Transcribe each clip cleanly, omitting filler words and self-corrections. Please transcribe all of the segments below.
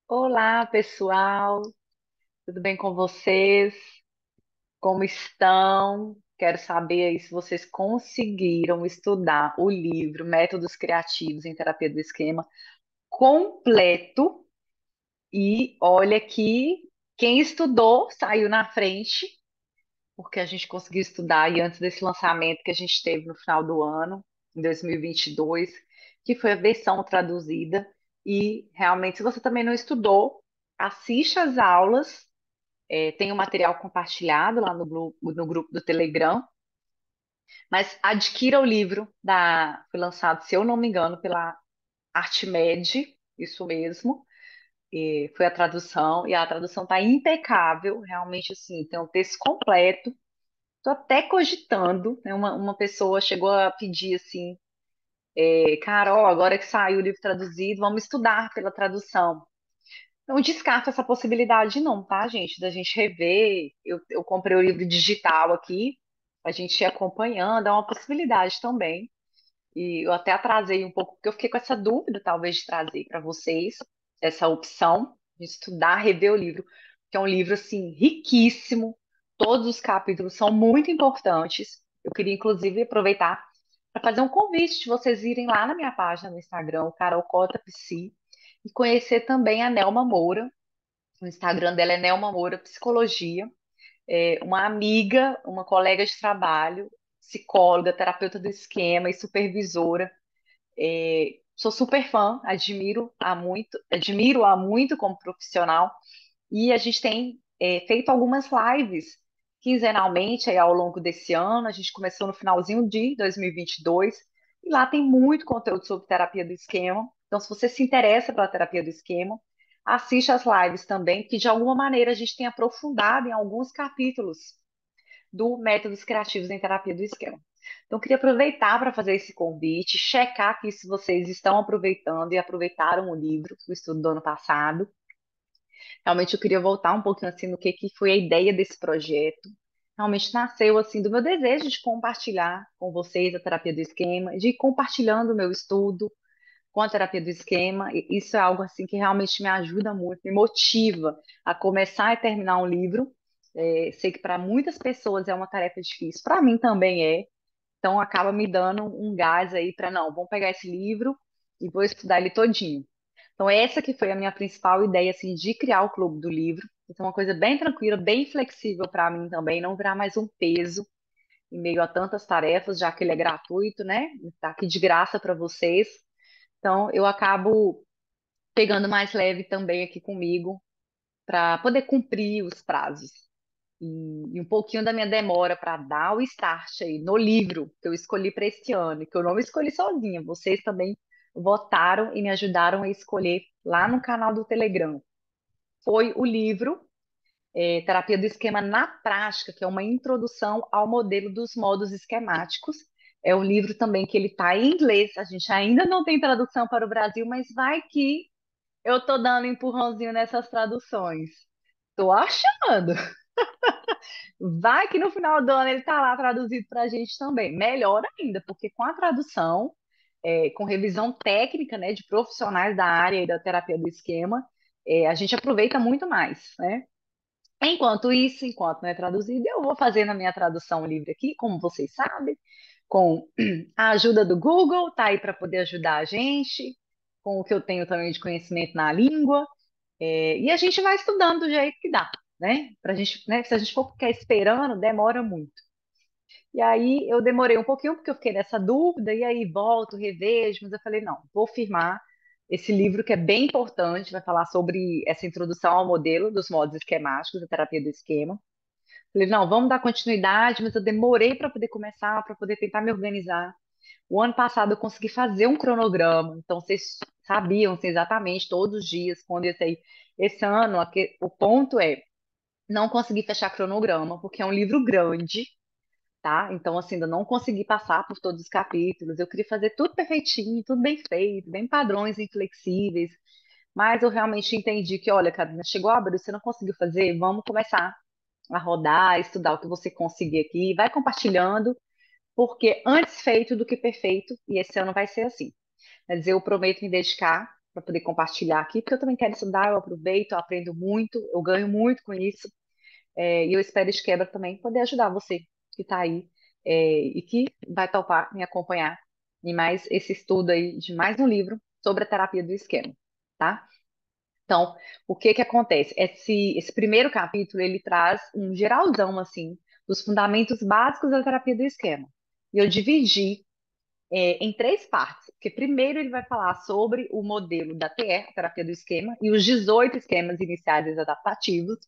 Olá, pessoal. Tudo bem com vocês? Como estão? Quero saber aí se vocês conseguiram estudar o livro Métodos Criativos em Terapia do Esquema completo. E olha que quem estudou saiu na frente, porque a gente conseguiu estudar e antes desse lançamento que a gente teve no final do ano, em 2022, que foi a versão traduzida. E realmente, se você também não estudou, assiste às aulas. Tem o material compartilhado lá no grupo do Telegram, mas adquira o livro foi lançado, se eu não me engano, pela Artmed, isso mesmo, e foi a tradução, e a tradução está impecável, realmente assim, tem um texto completo. Estou até cogitando, né, uma pessoa chegou a pedir assim, Carol, agora que saiu o livro traduzido, vamos estudar pela tradução. Não descarto essa possibilidade, não, tá, gente? Da gente rever. Eu comprei o livro digital aqui, a gente ir acompanhando, é uma possibilidade também. E eu até atrasei um pouco, porque eu fiquei com essa dúvida, talvez, de trazer para vocês essa opção de estudar, rever o livro, que é um livro, assim, riquíssimo. Todos os capítulos são muito importantes. Eu queria, inclusive, aproveitar para fazer um convite de vocês irem lá na minha página no Instagram, Carol Cota Psi, e conhecer também a Nelma Moura. O Instagram dela é Nelma Moura Psicologia. É uma amiga, uma colega de trabalho, psicóloga, terapeuta do esquema e supervisora. Sou super fã, admiro-a muito como profissional. E a gente tem feito algumas lives quinzenalmente aí, ao longo desse ano. A gente começou no finalzinho de 2022 e lá tem muito conteúdo sobre terapia do esquema. Então, se você se interessa pela terapia do esquema, assiste as lives também, que de alguma maneira a gente tem aprofundado em alguns capítulos do Métodos Criativos em Terapia do Esquema. Então, eu queria aproveitar para fazer esse convite, checar que se vocês estão aproveitando e aproveitaram o livro, o estudo do ano passado. Realmente eu queria voltar um pouquinho assim no que foi a ideia desse projeto. Realmente nasceu assim do meu desejo de compartilhar com vocês a terapia do esquema, de ir compartilhando o meu estudo com a terapia do esquema. E isso é algo assim que realmente me ajuda muito, me motiva a começar e terminar um livro. Sei que para muitas pessoas é uma tarefa difícil, para mim também é. Então acaba me dando um gás aí para não, vamos pegar esse livro e vou estudar ele todinho. Então essa que foi a minha principal ideia assim de criar o Clube do Livro. Então uma coisa bem tranquila, bem flexível para mim também, não virar mais um peso em meio a tantas tarefas, já que ele é gratuito, né? Está aqui de graça para vocês. Então eu acabo pegando mais leve também aqui comigo para poder cumprir os prazos. E um pouquinho da minha demora para dar o start aí no livro que eu escolhi para este ano, e que eu não escolhi sozinha, vocês também votaram e me ajudaram a escolher lá no canal do Telegram. Foi o livro Terapia do Esquema na Prática, que é uma introdução ao modelo dos modos esquemáticos. É um livro também que ele está em inglês, a gente ainda não tem tradução para o Brasil, mas vai que eu estou dando um empurrãozinho nessas traduções. Estou achando. Vai que no final do ano ele está lá traduzido para a gente também. Melhor ainda, porque com a tradução, com revisão técnica, né, de profissionais da área e da terapia do esquema, a gente aproveita muito mais, né? Enquanto isso, enquanto não é traduzido, eu vou fazendo a minha tradução livre aqui, como vocês sabem, com a ajuda do Google, tá aí para poder ajudar a gente, com o que eu tenho também de conhecimento na língua. E a gente vai estudando do jeito que dá, né? Pra gente, né? Se a gente for ficar esperando, demora muito. E aí eu demorei um pouquinho porque eu fiquei nessa dúvida, e aí volto, revejo, mas eu falei, não, vou firmar esse livro que é bem importante, vai falar sobre essa introdução ao modelo dos modos esquemáticos, da terapia do esquema. Falei, não, vamos dar continuidade, mas eu demorei para poder começar, para poder tentar me organizar. O ano passado eu consegui fazer um cronograma, então vocês sabiam assim, exatamente todos os dias quando ia sair. Esse ano, o ponto é não conseguir fechar cronograma, porque é um livro grande, tá? Então, assim, ainda não consegui passar por todos os capítulos. Eu queria fazer tudo perfeitinho, tudo bem feito, bem padrões inflexíveis. Mas eu realmente entendi que, olha, Carolina, chegou abril, você não conseguiu fazer, vamos começar a rodar, estudar o que você conseguir aqui, vai compartilhando, porque antes feito do que perfeito, e esse ano vai ser assim. Quer dizer, eu prometo me dedicar. para poder compartilhar aqui, porque eu também quero estudar, eu aproveito, eu aprendo muito, eu ganho muito com isso. E eu espero, de quebra, também poder ajudar você que está aí e que vai topar me acompanhar em mais esse estudo aí de mais um livro sobre a terapia do esquema, tá? Então, o que que acontece? Esse primeiro capítulo, ele traz um geralzão, assim, dos fundamentos básicos da terapia do esquema. E eu dividi em três partes, porque primeiro ele vai falar sobre o modelo da TE, a terapia do esquema, e os 18 esquemas iniciais adaptativos.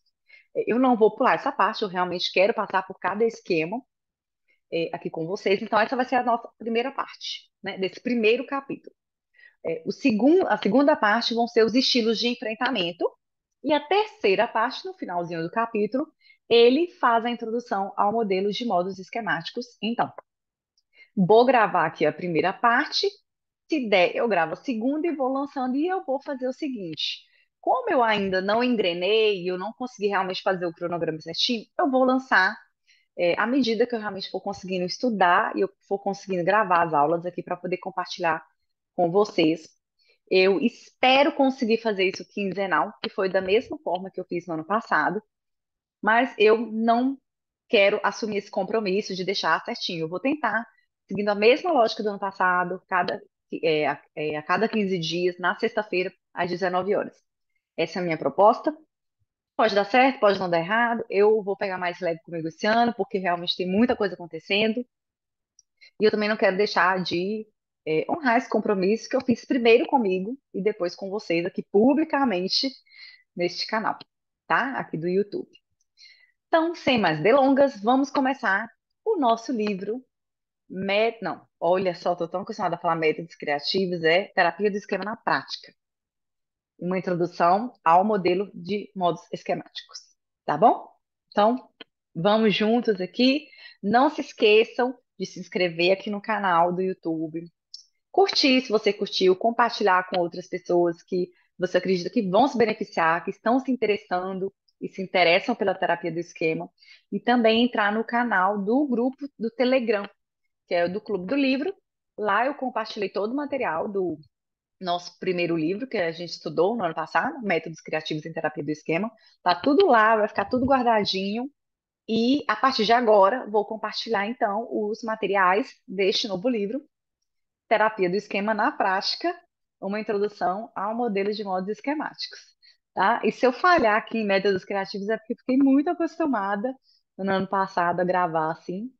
Eu não vou pular essa parte, eu realmente quero passar por cada esquema aqui com vocês. Então, essa vai ser a nossa primeira parte, né, desse primeiro capítulo. A segunda parte vão ser os estilos de enfrentamento, e a terceira parte, no finalzinho do capítulo, ele faz a introdução ao modelo de modos esquemáticos. Então, vou gravar aqui a primeira parte, se der, eu gravo a segunda e vou lançando, e eu vou fazer o seguinte. Como eu ainda não engrenei e eu não consegui realmente fazer o cronograma certinho, eu vou lançar à medida que eu realmente for conseguindo estudar e eu for conseguindo gravar as aulas aqui para poder compartilhar com vocês. Eu espero conseguir fazer isso quinzenal, que foi da mesma forma que eu fiz no ano passado, mas eu não quero assumir esse compromisso de deixar certinho. Eu vou tentar, seguindo a mesma lógica do ano passado, a cada 15 dias, na sexta-feira, às 19 horas. Essa é a minha proposta. Pode dar certo, pode não dar errado. Eu vou pegar mais leve comigo esse ano, porque realmente tem muita coisa acontecendo. E eu também não quero deixar de honrar esse compromisso que eu fiz primeiro comigo e depois com vocês aqui publicamente neste canal, tá? Aqui do YouTube. Então, sem mais delongas, vamos começar o nosso livro. Não, olha só, estou tão acostumada a falar métodos criativos, Terapia do Esquema na Prática. Uma introdução ao modelo de modos esquemáticos, tá bom? Então, vamos juntos aqui. Não se esqueçam de se inscrever aqui no canal do YouTube. Curtir, se você curtiu, compartilhar com outras pessoas que você acredita que vão se beneficiar, que estão se interessando e se interessam pela terapia do esquema. E também entrar no canal do grupo do Telegram, que é o do Clube do Livro. Lá eu compartilhei todo o material do nosso primeiro livro que a gente estudou no ano passado, Métodos Criativos em Terapia do Esquema. Tá tudo lá, vai ficar tudo guardadinho. E a partir de agora, vou compartilhar então os materiais deste novo livro, Terapia do Esquema na Prática, uma introdução ao modelo de modos esquemáticos. Tá? E se eu falhar aqui em métodos criativos é porque fiquei muito acostumada no ano passado a gravar assim,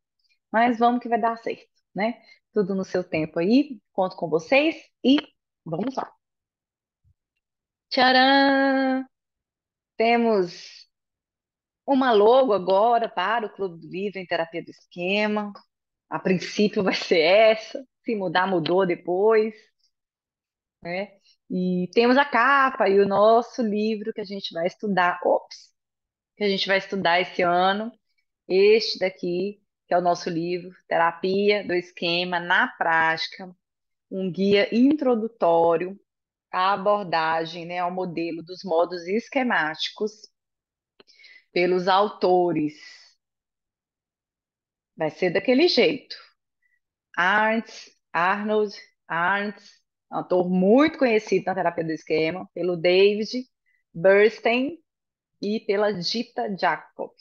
mas vamos que vai dar certo, né? Tudo no seu tempo aí, conto com vocês e vamos lá. Tcharam! Temos uma logo agora para o Clube do Livro em Terapia do Esquema. A princípio vai ser essa, se mudar, mudou depois, né? E temos a capa e o nosso livro que a gente vai estudar, que a gente vai estudar esse ano, este daqui, que é o nosso livro, Terapia do Esquema na Prática, um guia introdutório à abordagem, né, ao modelo dos modos esquemáticos pelos autores. Vai ser daquele jeito. Arnold Arndt, um autor muito conhecido na terapia do esquema, pelo David Bernstein e pela Gita Jacob,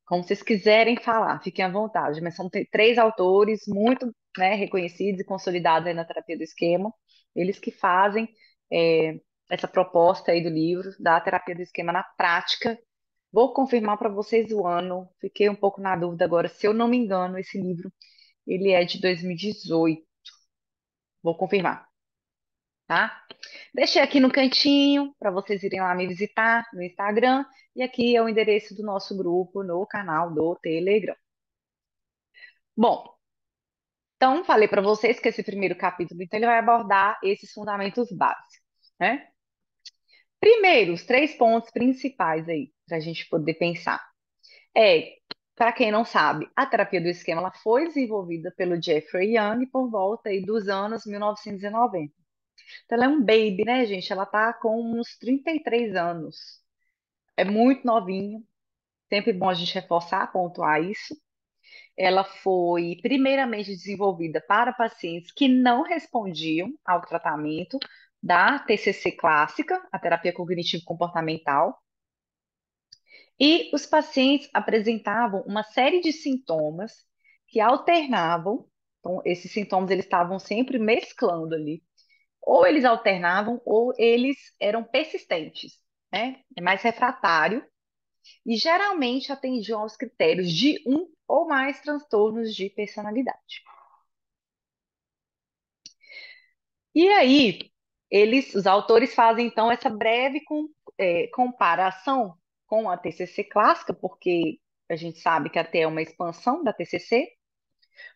como vocês quiserem falar, fiquem à vontade, mas são três autores muito, né, reconhecidos e consolidados aí na terapia do esquema, eles que fazem essa proposta aí do livro, da terapia do esquema na prática. Vou confirmar para vocês o ano, fiquei um pouco na dúvida agora, se eu não me engano, esse livro ele é de 2018. Vou confirmar, tá? Deixei aqui no cantinho para vocês irem lá me visitar no Instagram. E aqui é o endereço do nosso grupo no canal do Telegram. Bom, então falei para vocês que esse primeiro capítulo então, ele vai abordar esses fundamentos básicos, né? Primeiro, os três pontos principais aí para a gente poder pensar. Para quem não sabe, a terapia do esquema ela foi desenvolvida pelo Jeffrey Young por volta aí dos anos 1990. Então, ela é um baby, né, gente? Ela tá com uns 33 anos. É muito novinho. Sempre bom a gente reforçar, pontuar isso. Ela foi primeiramente desenvolvida para pacientes que não respondiam ao tratamento da TCC clássica, a terapia cognitivo-comportamental, e os pacientes apresentavam uma série de sintomas que alternavam, então esses sintomas eles estavam sempre mesclando ali, ou eles alternavam ou eles eram persistentes, né? É mais refratário e geralmente atendiam aos critérios de um ou mais transtornos de personalidade. E aí, os autores fazem então essa breve comparação com a TCC clássica, porque a gente sabe que até é uma expansão da TCC,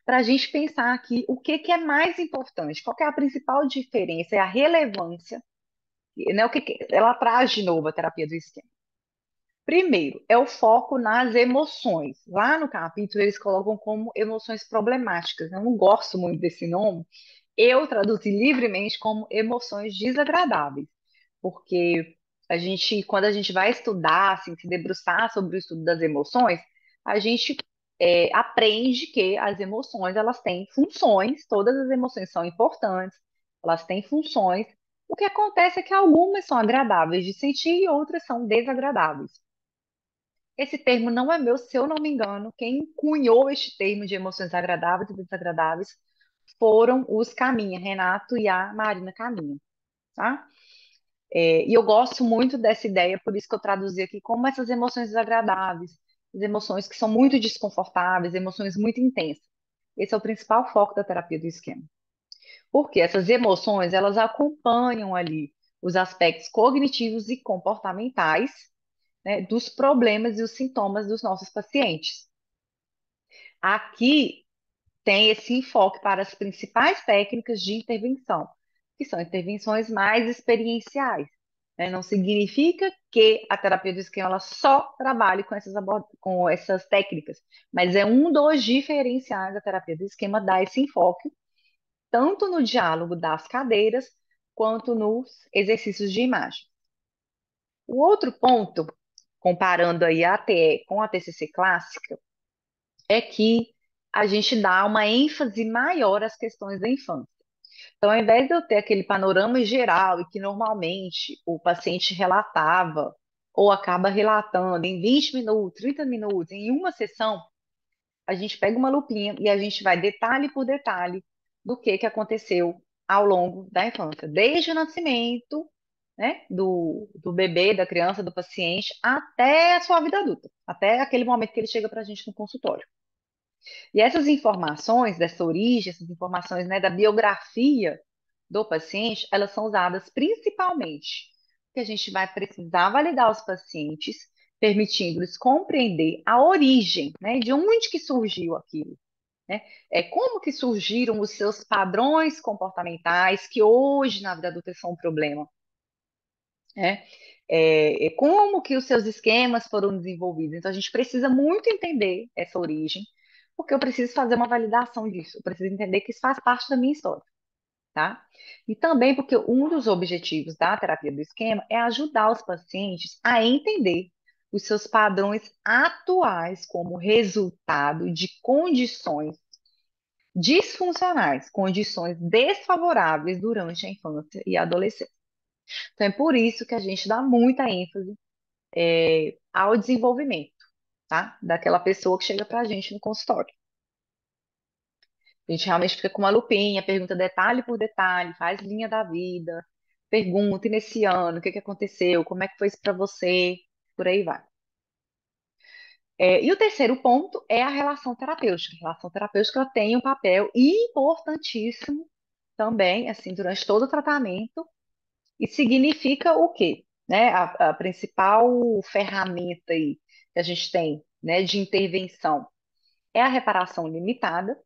para a gente pensar aqui o que, que é mais importante, qual que é a principal diferença, é a relevância, né, o que ela traz de novo a terapia do esquema. Primeiro, é o foco nas emoções. Lá no capítulo, eles colocam como emoções problemáticas. Eu não gosto muito desse nome. Eu traduzi livremente como emoções desagradáveis, porque quando a gente vai estudar, assim, se debruçar sobre o estudo das emoções, a gente aprende que as emoções elas têm funções, todas as emoções são importantes, elas têm funções. O que acontece é que algumas são agradáveis de sentir e outras são desagradáveis. Esse termo não é meu, se eu não me engano, quem cunhou este termo de emoções agradáveis e desagradáveis foram os Caminha, Renato e a Marina Caminha, tá? E eu gosto muito dessa ideia, por isso que eu traduzi aqui como essas emoções desagradáveis, as emoções que são muito desconfortáveis, emoções muito intensas. Esse é o principal foco da terapia do esquema. Porque essas emoções, elas acompanham ali os aspectos cognitivos e comportamentais, né, dos problemas e os sintomas dos nossos pacientes. Aqui tem esse enfoque para as principais técnicas de intervenção, que são intervenções mais experienciais, né? Não significa que a terapia do esquema ela só trabalhe com essas técnicas, mas é um dos diferenciais da terapia do esquema dar esse enfoque, tanto no diálogo das cadeiras, quanto nos exercícios de imagem. O outro ponto, comparando aí a ATE com a TCC clássica, é que a gente dá uma ênfase maior às questões da infância. Então, ao invés de eu ter aquele panorama geral e que normalmente o paciente relatava ou acaba relatando em 20 minutos, 30 minutos, em uma sessão, a gente pega uma lupinha e a gente vai detalhe por detalhe do que aconteceu ao longo da infância, desde o nascimento, né, do bebê, da criança, do paciente, até a sua vida adulta, até aquele momento que ele chega para a gente no consultório. E essas informações dessa origem, essas informações, né, da biografia do paciente, elas são usadas principalmente porque a gente vai precisar validar os pacientes, permitindo-lhes compreender a origem, né, de onde que surgiu aquilo, né? Como que surgiram os seus padrões comportamentais que hoje na vida adulta são um problema, né? Como que os seus esquemas foram desenvolvidos. Então, a gente precisa muito entender essa origem, porque eu preciso fazer uma validação disso. Eu preciso entender que isso faz parte da minha história, tá? E também porque um dos objetivos da terapia do esquema é ajudar os pacientes a entender os seus padrões atuais como resultado de condições disfuncionais, condições desfavoráveis durante a infância e a adolescência. Então, é por isso que a gente dá muita ênfase ao desenvolvimento, tá? Daquela pessoa que chega pra gente no consultório. A gente realmente fica com uma lupinha, pergunta detalhe por detalhe, faz linha da vida, pergunta, e nesse ano, o que que aconteceu, como é que foi isso para você, por aí vai. E o terceiro ponto é a relação terapêutica. A relação terapêutica ela tem um papel importantíssimo também, assim, durante todo o tratamento, e significa o quê? Né? A principal ferramenta aí que a gente tem, né, de intervenção é a reparação limitada,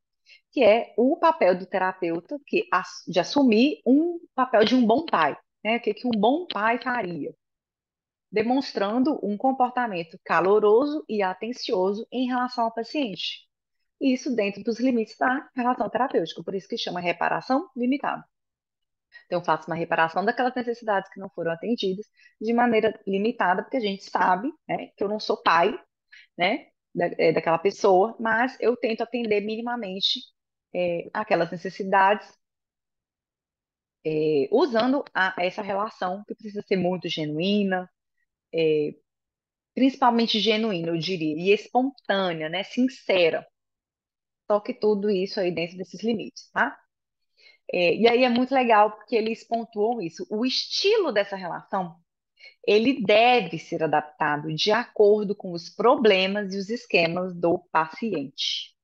que é o papel do terapeuta de assumir um papel de um bom pai, né? O que que um bom pai faria? Demonstrando um comportamento caloroso e atencioso em relação ao paciente. Isso dentro dos limites da relação terapêutica, por isso que chama reparação limitada. Então, eu faço uma reparação daquelas necessidades que não foram atendidas de maneira limitada, porque a gente sabe, né, que eu não sou pai, né? daquela pessoa, mas eu tento atender minimamente aquelas necessidades, usando essa relação que precisa ser muito genuína, principalmente genuína, eu diria, e espontânea, né? Sincera. Só que tudo isso aí dentro desses limites, tá? E aí é muito legal porque eles pontuam isso. O estilo dessa relação, ele deve ser adaptado de acordo com os problemas e os esquemas do paciente.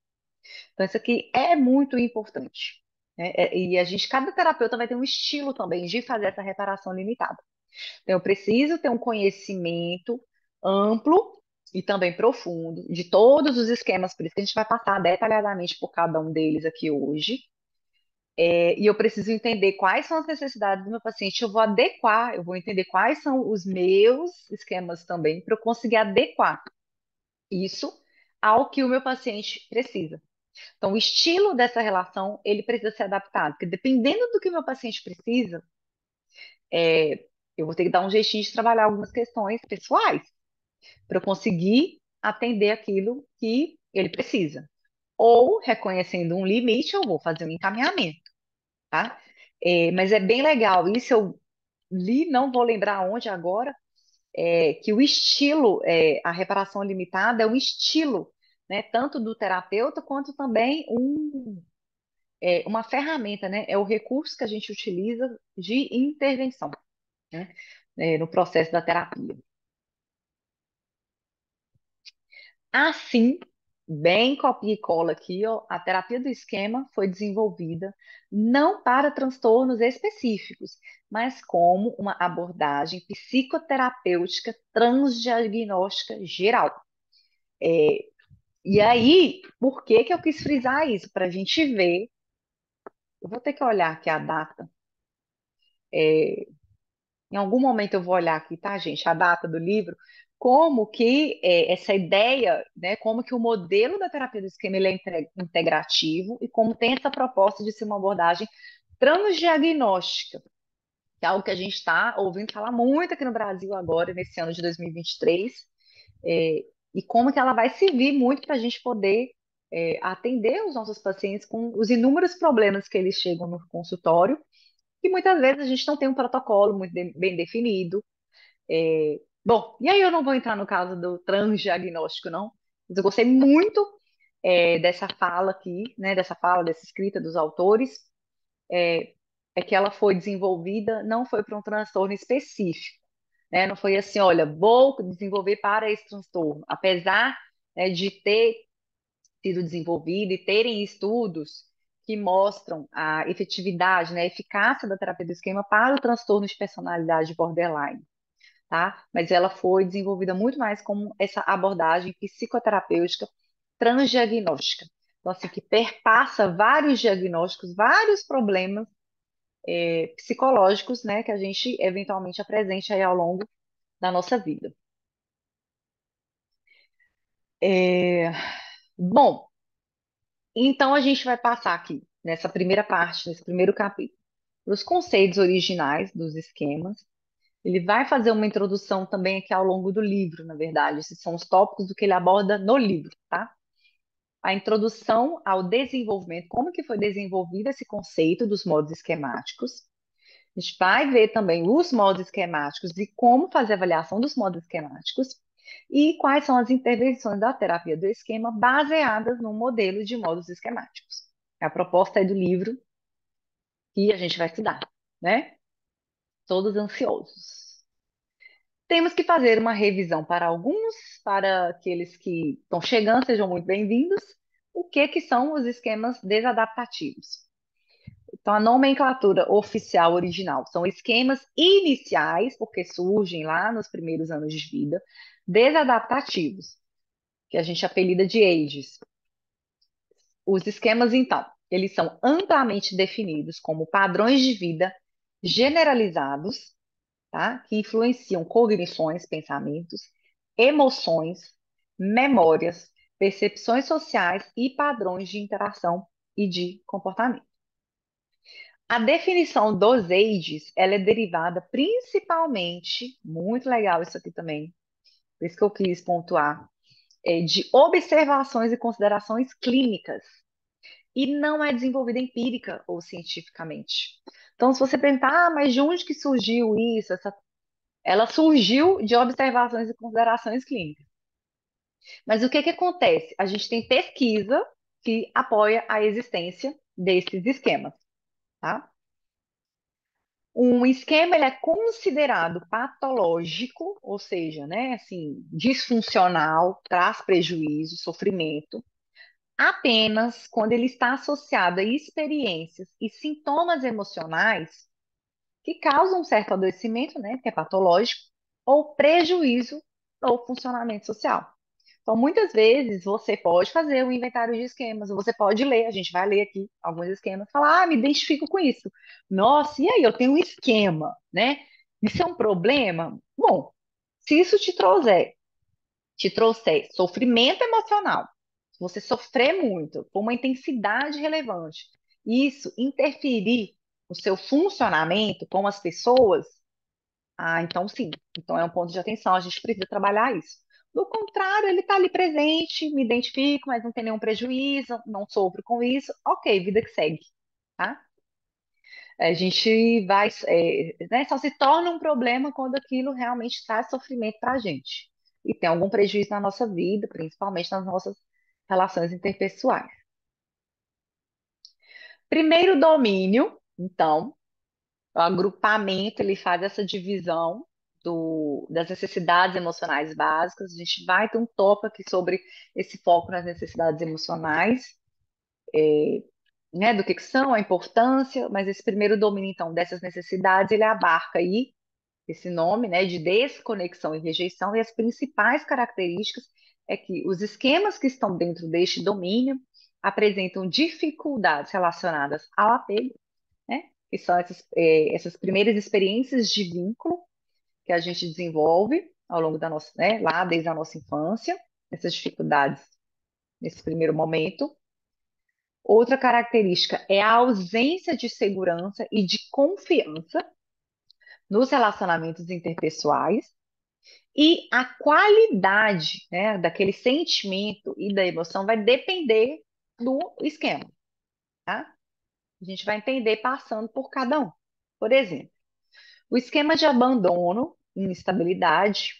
Então, isso aqui é muito importante, né? E cada terapeuta vai ter um estilo também de fazer essa reparação limitada. Então, eu preciso ter um conhecimento amplo e também profundo de todos os esquemas, por isso que a gente vai passar detalhadamente por cada um deles aqui hoje. E eu preciso entender quais são as necessidades do meu paciente, eu vou adequar, eu vou entender quais são os meus esquemas também, para eu conseguir adequar isso ao que o meu paciente precisa. Então, o estilo dessa relação, ele precisa ser adaptado, porque dependendo do que o meu paciente precisa, eu vou ter que dar um jeitinho de trabalhar algumas questões pessoais para eu conseguir atender aquilo que ele precisa. Ou, reconhecendo um limite, eu vou fazer um encaminhamento, tá? Mas é bem legal. Isso eu li, não vou lembrar onde agora, que o estilo, a reparação limitada é um estilo, né? Tanto do terapeuta quanto também uma ferramenta, né? É o recurso que a gente utiliza de intervenção, né? No processo da terapia. Assim, bem copia e cola aqui, ó, a terapia do esquema foi desenvolvida não para transtornos específicos, mas como uma abordagem psicoterapêutica transdiagnóstica geral. E aí, por que que eu quis frisar isso? Para a gente ver, eu vou ter que olhar aqui a data. Em algum momento eu vou olhar aqui, tá, gente, a data do livro, como que essa ideia, né, como que o modelo da terapia do esquema ele é integrativo e como tem essa proposta de ser uma abordagem transdiagnóstica, que é algo que a gente está ouvindo falar muito aqui no Brasil agora, nesse ano de 2023, e como que ela vai servir muito para a gente poder atender os nossos pacientes com os inúmeros problemas que eles chegam no consultório, e muitas vezes a gente não tem um protocolo muito bem definido. Bom, e aí eu não vou entrar no caso do transdiagnóstico, não, mas eu gostei muito dessa fala aqui, né, dessa fala, dessa escrita dos autores, é, é que ela foi desenvolvida, não foi para um transtorno específico, né, não foi assim, olha, vou desenvolver para esse transtorno, apesar, né, de ter sido desenvolvida e terem estudos que mostram a efetividade, né, a eficácia da terapia do esquema para o transtorno de personalidade borderline, tá? Mas ela foi desenvolvida muito mais como essa abordagem psicoterapêutica transdiagnóstica. Então, assim, que perpassa vários diagnósticos, vários problemas psicológicos, né, que a gente eventualmente apresente aí ao longo da nossa vida. É, Bom, então a gente vai passar aqui, nessa primeira parte, nesse primeiro capítulo, para os conceitos originais dos esquemas. Ele vai fazer uma introdução também aqui ao longo do livro, na verdade. Esses são os tópicos do que ele aborda no livro, tá? A introdução ao desenvolvimento, como que foi desenvolvido esse conceito dos modos esquemáticos. A gente vai ver também os modos esquemáticos e como fazer a avaliação dos modos esquemáticos e quais são as intervenções da terapia do esquema baseadas no modelo de modos esquemáticos. É a proposta aí do livro que a gente vai estudar, né? Todos ansiosos. Temos que fazer uma revisão para alguns, para aqueles que estão chegando, sejam muito bem-vindos. O que que são os esquemas desadaptativos? Então, a nomenclatura oficial original são esquemas iniciais, porque surgem lá nos primeiros anos de vida, desadaptativos, que a gente apelida de ages. Os esquemas, então, eles são amplamente definidos como padrões de vida generalizados, tá? Que influenciam cognições, pensamentos, emoções, memórias, percepções sociais e padrões de interação e de comportamento. A definição dos ages, ela é derivada principalmente, muito legal isso aqui também, por isso que eu quis pontuar, de observações e considerações clínicas e não é desenvolvida empírica ou cientificamente. Então, se você perguntar, mas de onde que surgiu isso? Ela surgiu de observações e considerações clínicas. Mas o que que acontece? A gente tem pesquisa que apoia a existência desses esquemas, tá? Um esquema ele é considerado patológico, ou seja, né, assim, disfuncional, traz prejuízo, sofrimento, apenas quando ele está associado a experiências e sintomas emocionais que causam um certo adoecimento, né, que é patológico, ou prejuízo ao funcionamento social. Então, muitas vezes você pode fazer um inventário de esquemas, você pode ler, a gente vai ler aqui alguns esquemas, falar, me identifico com isso. Nossa, e aí, eu tenho um esquema, né? Isso é um problema? Bom, se isso te trouxer sofrimento emocional, se você sofrer muito, com uma intensidade relevante, e isso interferir no seu funcionamento com as pessoas, então sim, então é um ponto de atenção, a gente precisa trabalhar isso. Do contrário, ele está ali presente, me identifico, mas não tem nenhum prejuízo, não sofro com isso, ok, vida que segue, tá? A gente vai, né, só se torna um problema quando aquilo realmente traz sofrimento para a gente e tem algum prejuízo na nossa vida, principalmente nas nossas relações interpessoais. Primeiro domínio, então, o agrupamento, ele faz essa divisão das necessidades emocionais básicas. A gente vai ter um tópico aqui sobre esse foco nas necessidades emocionais, né, do que são, a importância, mas esse primeiro domínio, então, dessas necessidades, ele abarca aí esse nome, né, de desconexão e rejeição, e as principais características é que os esquemas que estão dentro deste domínio apresentam dificuldades relacionadas ao apego, né, que são essas primeiras experiências de vínculo que a gente desenvolve ao longo da nossa, né, lá desde a nossa infância, essas dificuldades nesse primeiro momento. Outra característica é a ausência de segurança e de confiança nos relacionamentos interpessoais e a qualidade, né, daquele sentimento e da emoção vai depender do esquema, tá? A gente vai entender passando por cada um. Por exemplo, o esquema de abandono, instabilidade,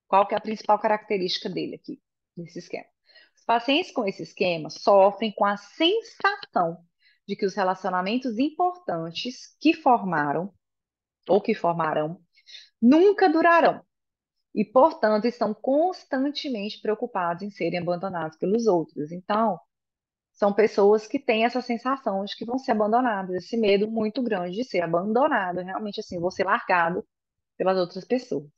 qual que é a principal característica dele aqui, desse esquema? Os pacientes com esse esquema sofrem com a sensação de que os relacionamentos importantes que formaram ou que formarão nunca durarão e, portanto, estão constantemente preocupados em serem abandonados pelos outros. Então, são pessoas que têm essa sensação de que vão ser abandonadas, esse medo muito grande de ser abandonado, realmente assim, vou ser largado pelas outras pessoas.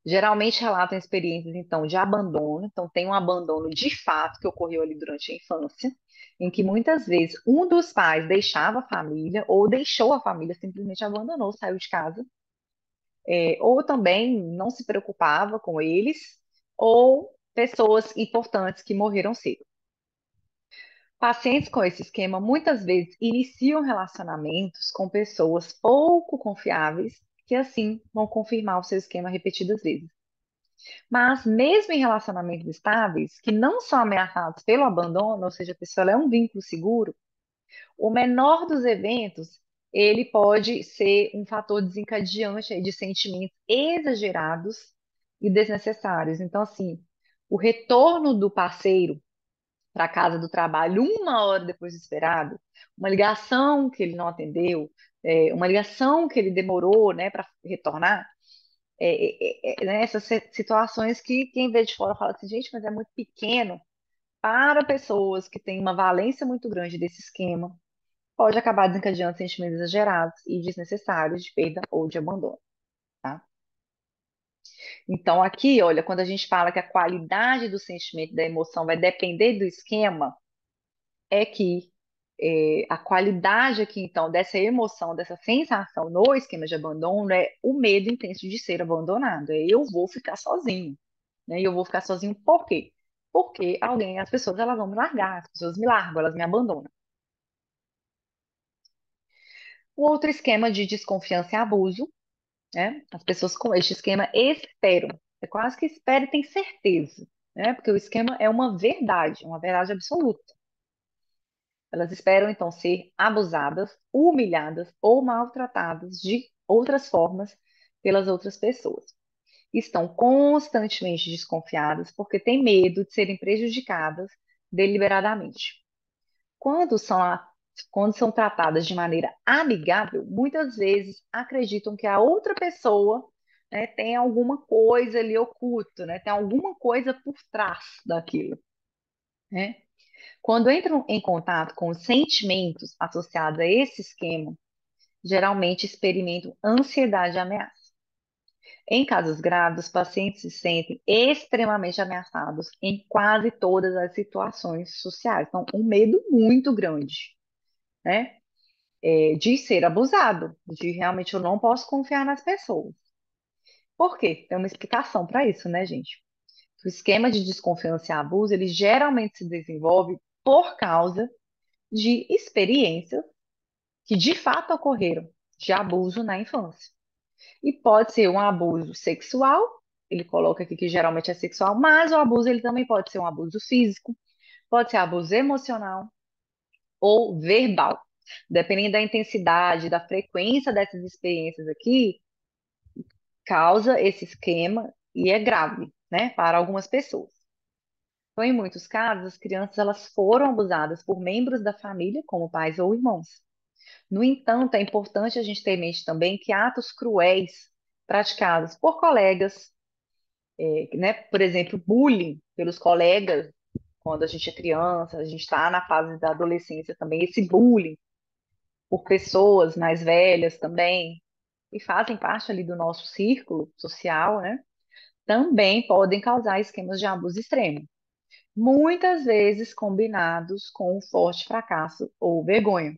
Geralmente relatam experiências, então, de abandono. Então, tem um abandono de fato que ocorreu ali durante a infância, em que muitas vezes um dos pais deixava a família ou deixou a família, simplesmente abandonou, saiu de casa, ou também não se preocupava com eles, ou pessoas importantes que morreram cedo. Pacientes com esse esquema muitas vezes iniciam relacionamentos com pessoas pouco confiáveis, que assim vão confirmar o seu esquema repetidas vezes. Mas mesmo em relacionamentos estáveis, que não são ameaçados pelo abandono, ou seja, a pessoa ela é um vínculo seguro, o menor dos eventos, ele pode ser um fator desencadeante aí de sentimentos exagerados e desnecessários. Então, assim, o retorno do parceiro para a casa do trabalho 1 hora depois do esperado, uma ligação que ele não atendeu, uma ligação que ele demorou, né, para retornar, né, essas situações que quem vê de fora fala assim, gente, mas é muito pequeno para pessoas que têm uma valência muito grande desse esquema, pode acabar desencadeando sentimentos exagerados e desnecessários de perda ou de abandono, tá? Então, aqui, olha, quando a gente fala que a qualidade do sentimento, da emoção vai depender do esquema, é que a qualidade aqui, então, dessa emoção, dessa sensação no esquema de abandono é o medo intenso de ser abandonado. É eu vou ficar sozinho, né? E eu vou ficar sozinho por quê? Porque as pessoas, elas vão me largar, as pessoas me largam, elas me abandonam. O outro esquema de desconfiança e abuso, né? As pessoas com este esquema esperam. É quase que espera e tem certeza. né? Porque o esquema é uma verdade absoluta. Elas esperam então ser abusadas, humilhadas ou maltratadas de outras formas pelas outras pessoas. Estão constantemente desconfiadas porque têm medo de serem prejudicadas deliberadamente. Quando são, quando são tratadas de maneira amigável, muitas vezes acreditam que a outra pessoa, né, tem alguma coisa ali oculta, né, tem alguma coisa por trás daquilo, né? Quando entram em contato com os sentimentos associados a esse esquema, geralmente experimentam ansiedade e ameaça. Em casos graves, os pacientes se sentem extremamente ameaçados em quase todas as situações sociais. Então, um medo muito grande, né? De ser abusado, de realmente eu não posso confiar nas pessoas. Por quê? Tem uma explicação para isso, né, gente? O esquema de desconfiança e abuso, ele geralmente se desenvolve por causa de experiências que de fato ocorreram de abuso na infância. E pode ser um abuso sexual, ele coloca aqui que geralmente é sexual, mas o abuso ele também pode ser um abuso físico, pode ser abuso emocional ou verbal. Dependendo da intensidade, da frequência dessas experiências aqui, causa esse esquema e é grave, né, para algumas pessoas. Então, em muitos casos, as crianças elas foram abusadas por membros da família, como pais ou irmãos. No entanto, é importante a gente ter em mente também que atos cruéis praticados por colegas, né, por exemplo, bullying pelos colegas, quando a gente é criança, a gente está na fase da adolescência também, esse bullying por pessoas mais velhas também, e fazem parte ali do nosso círculo social, né, também podem causar esquemas de abuso extremo, muitas vezes combinados com um forte fracasso ou vergonha.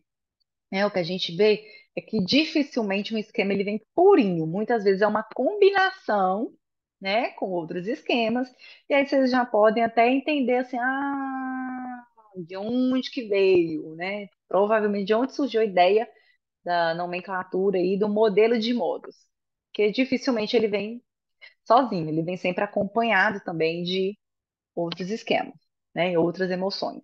O que a gente vê é que dificilmente um esquema ele vem purinho, muitas vezes é uma combinação, né, com outros esquemas, e aí vocês já podem até entender assim, de onde que veio, né? Provavelmente de onde surgiu a ideia da nomenclatura e do modelo de modos, que dificilmente ele vem sozinho, ele vem sempre acompanhado também de outros esquemas, né, e outras emoções.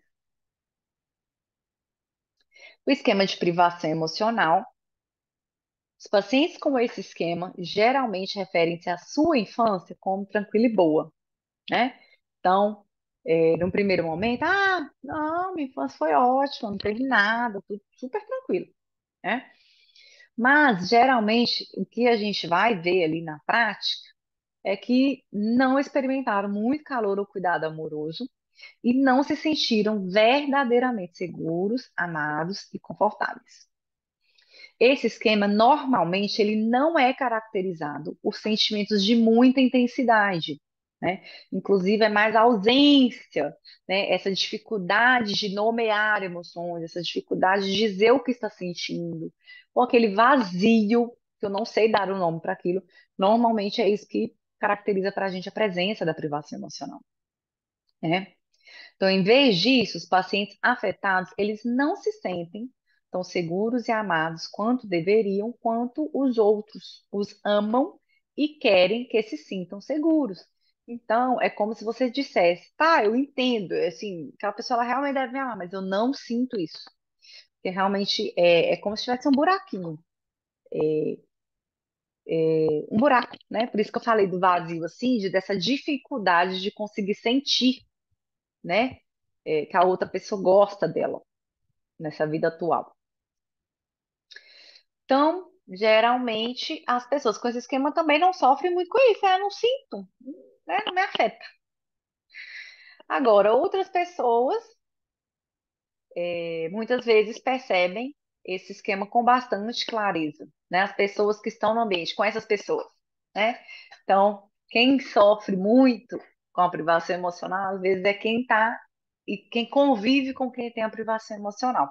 O esquema de privação emocional. Os pacientes com esse esquema geralmente referem-se à sua infância como tranquila e boa, né? Então, num primeiro momento, não, minha infância foi ótima, não teve nada, tudo super tranquilo, né? Mas, geralmente, o que a gente vai ver ali na prática é que não experimentaram muito calor ou cuidado amoroso e não se sentiram verdadeiramente seguros, amados e confortáveis. Esse esquema, normalmente, ele não é caracterizado por sentimentos de muita intensidade, né? Inclusive, é mais a ausência, né? Essa dificuldade de nomear emoções, essa dificuldade de dizer o que está sentindo, ou aquele vazio, que eu não sei dar o nome para aquilo. Normalmente, é isso que caracteriza para a gente a presença da privação emocional, né? Então, em vez disso, os pacientes afetados, eles não se sentem tão seguros e amados quanto deveriam, quanto os outros os amam e querem que se sintam seguros. Então, é como se você dissesse, tá, eu entendo, assim, aquela pessoa ela realmente deve me amar, mas eu não sinto isso. Porque realmente é como se tivesse um buraquinho, um buraco, né? Por isso que eu falei do vazio, assim, dessa dificuldade de conseguir sentir, né? Que a outra pessoa gosta dela nessa vida atual. Então, geralmente, as pessoas com esse esquema também não sofrem muito com isso, né? Eu não sinto, né? Não me afeta. Agora, outras pessoas, muitas vezes percebem esse esquema com bastante clareza, né? As pessoas que estão no ambiente, com essas pessoas, né? Então, quem sofre muito com a privação emocional, às vezes é quem está e quem convive com quem tem a privação emocional.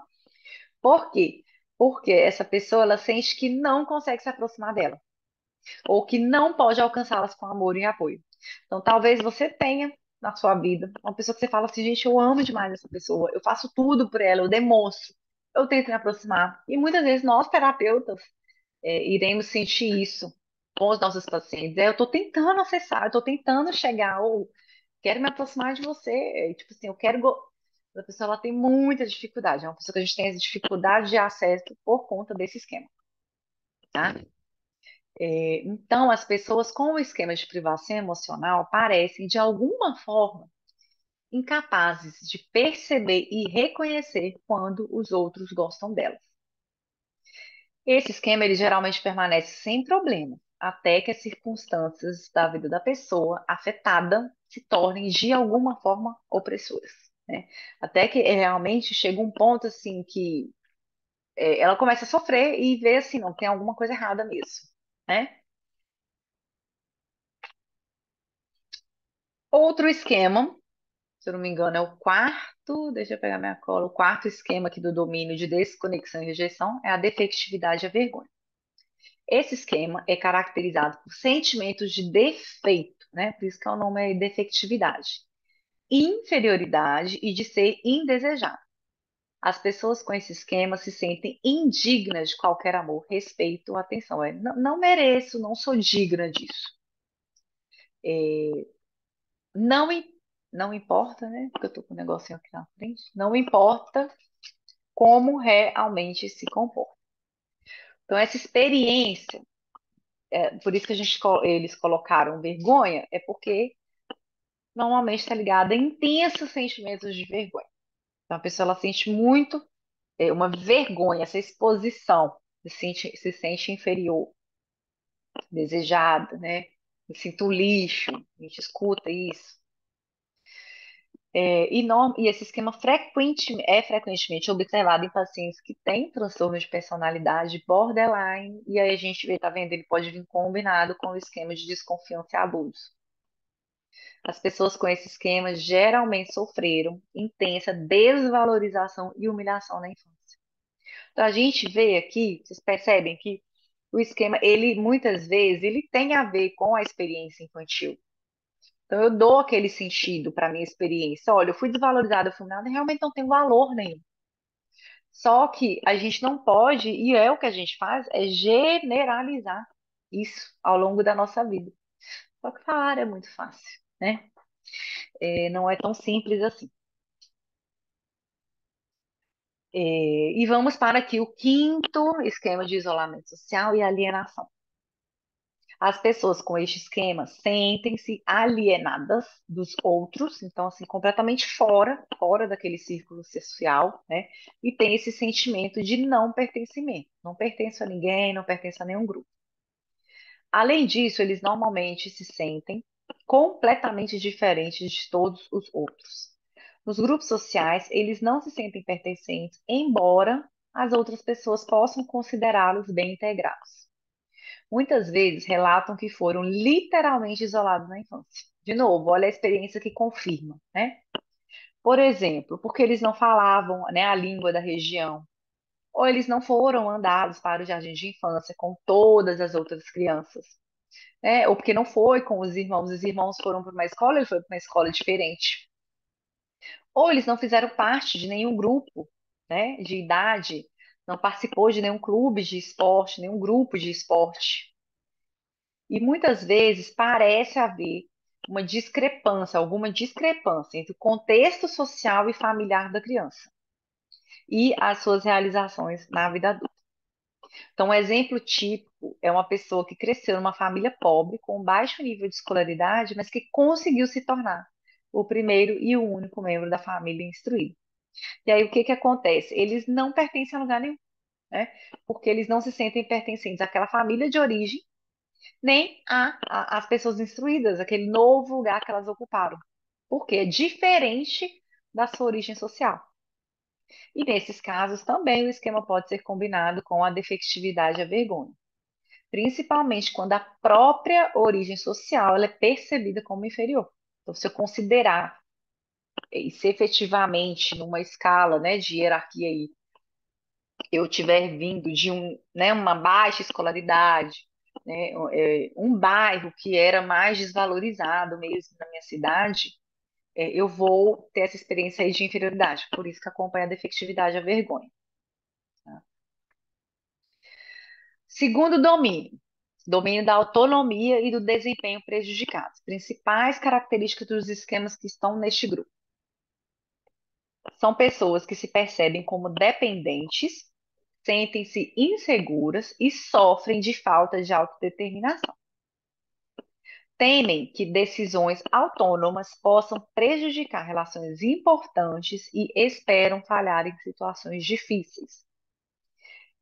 Por quê? Porque essa pessoa ela sente que não consegue se aproximar dela, ou que não pode alcançá-las com amor e apoio. Então, talvez você tenha na sua vida uma pessoa que você fala assim, gente, eu amo demais essa pessoa, eu faço tudo por ela, eu demonstro, eu tento me aproximar. E muitas vezes nós, terapeutas, iremos sentir isso com os nossos pacientes. Eu estou tentando acessar, eu estou tentando chegar, ou quero me aproximar de você. Tipo assim, eu quero. A pessoa ela tem muita dificuldade. É uma pessoa que a gente tem essa dificuldade de acesso por conta desse esquema, tá? Então, as pessoas com o esquema de privação emocional parecem, de alguma forma, incapazes de perceber e reconhecer quando os outros gostam delas. Esse esquema ele geralmente permanece sem problema, até que as circunstâncias da vida da pessoa afetada se tornem de alguma forma opressoras, né? Até que realmente chega um ponto assim que ela começa a sofrer e vê assim, não, tem alguma coisa errada mesmo, né? Outro esquema, se eu não me engano, é o quarto, deixa eu pegar minha cola, o quarto esquema aqui do domínio de desconexão e rejeição é a defectividade e a vergonha. Esse esquema é caracterizado por sentimentos de defeito, né? Por isso que o nome é defectividade, inferioridade e de ser indesejado. As pessoas com esse esquema se sentem indignas de qualquer amor, respeito ou atenção. Não, não mereço, não sou digna disso. É, não, não importa, né? Porque eu tô com um negocinho aqui na frente. Não importa como realmente se comporta. Então, essa experiência, por isso que eles colocaram vergonha, é porque normalmente está ligada a intensos sentimentos de vergonha. Então, a pessoa ela sente muito uma vergonha, essa exposição, se sente inferior, desejada, né? Me sinto lixo, a gente escuta isso. E esse esquema é frequentemente observado em pacientes que têm transtorno de personalidade borderline, e aí a gente vê, tá vendo? Ele pode vir combinado com o esquema de desconfiança e abuso. As pessoas com esse esquema geralmente sofreram intensa desvalorização e humilhação na infância. Então, a gente vê aqui, vocês percebem que o esquema, ele muitas vezes, ele tem a ver com a experiência infantil. Então, eu dou aquele sentido para a minha experiência. Olha, eu fui desvalorizada, eu fui nada, realmente não tem valor nenhum. Só que a gente não pode, e é o que a gente faz, é generalizar isso ao longo da nossa vida. Só que falar é muito fácil, né? Não é tão simples assim. E vamos para aqui o quinto esquema de isolamento social e alienação. As pessoas com este esquema sentem-se alienadas dos outros, então assim, completamente fora daquele círculo social, né? E tem esse sentimento de não pertencimento. Não pertenço a ninguém, não pertenço a nenhum grupo. Além disso, eles normalmente se sentem completamente diferentes de todos os outros. Nos grupos sociais, eles não se sentem pertencentes, embora as outras pessoas possam considerá-los bem integrados. Muitas vezes relatam que foram literalmente isolados na infância. De novo, olha a experiência que confirma, né? Por exemplo, porque eles não falavam, né, a língua da região, ou eles não foram mandados para o jardim de infância com todas as outras crianças, né? Ou porque não foi com os irmãos foram para uma escola, ele foi para uma escola diferente. Ou eles não fizeram parte de nenhum grupo, né, de idade, não participou de nenhum clube de esporte, nenhum grupo de esporte. E muitas vezes parece haver alguma discrepância entre o contexto social e familiar da criança e as suas realizações na vida adulta. Então, um exemplo típico é uma pessoa que cresceu numa família pobre, com baixo nível de escolaridade, mas que conseguiu se tornar o primeiro e o único membro da família instruído. E aí, o que que acontece? Eles não pertencem a lugar nenhum, né? Porque eles não se sentem pertencentes àquela família de origem nem as pessoas instruídas, aquele novo lugar que elas ocuparam. Porque é diferente da sua origem social. E nesses casos também o esquema pode ser combinado com a defectividade e a vergonha, principalmente quando a própria origem social ela é percebida como inferior. Então, se eu considerar, e se efetivamente numa escala, né, de hierarquia aí, eu tiver vindo de uma baixa escolaridade, né, um bairro que era mais desvalorizado mesmo na minha cidade, eu vou ter essa experiência aí de inferioridade. Por isso que acompanha a defectividade e a vergonha. Tá? Segundo domínio. domínio da autonomia e do desempenho prejudicados. Principais características dos esquemas que estão neste grupo. São pessoas que se percebem como dependentes, sentem-se inseguras e sofrem de falta de autodeterminação. Temem que decisões autônomas possam prejudicar relações importantes e esperam falhar em situações difíceis.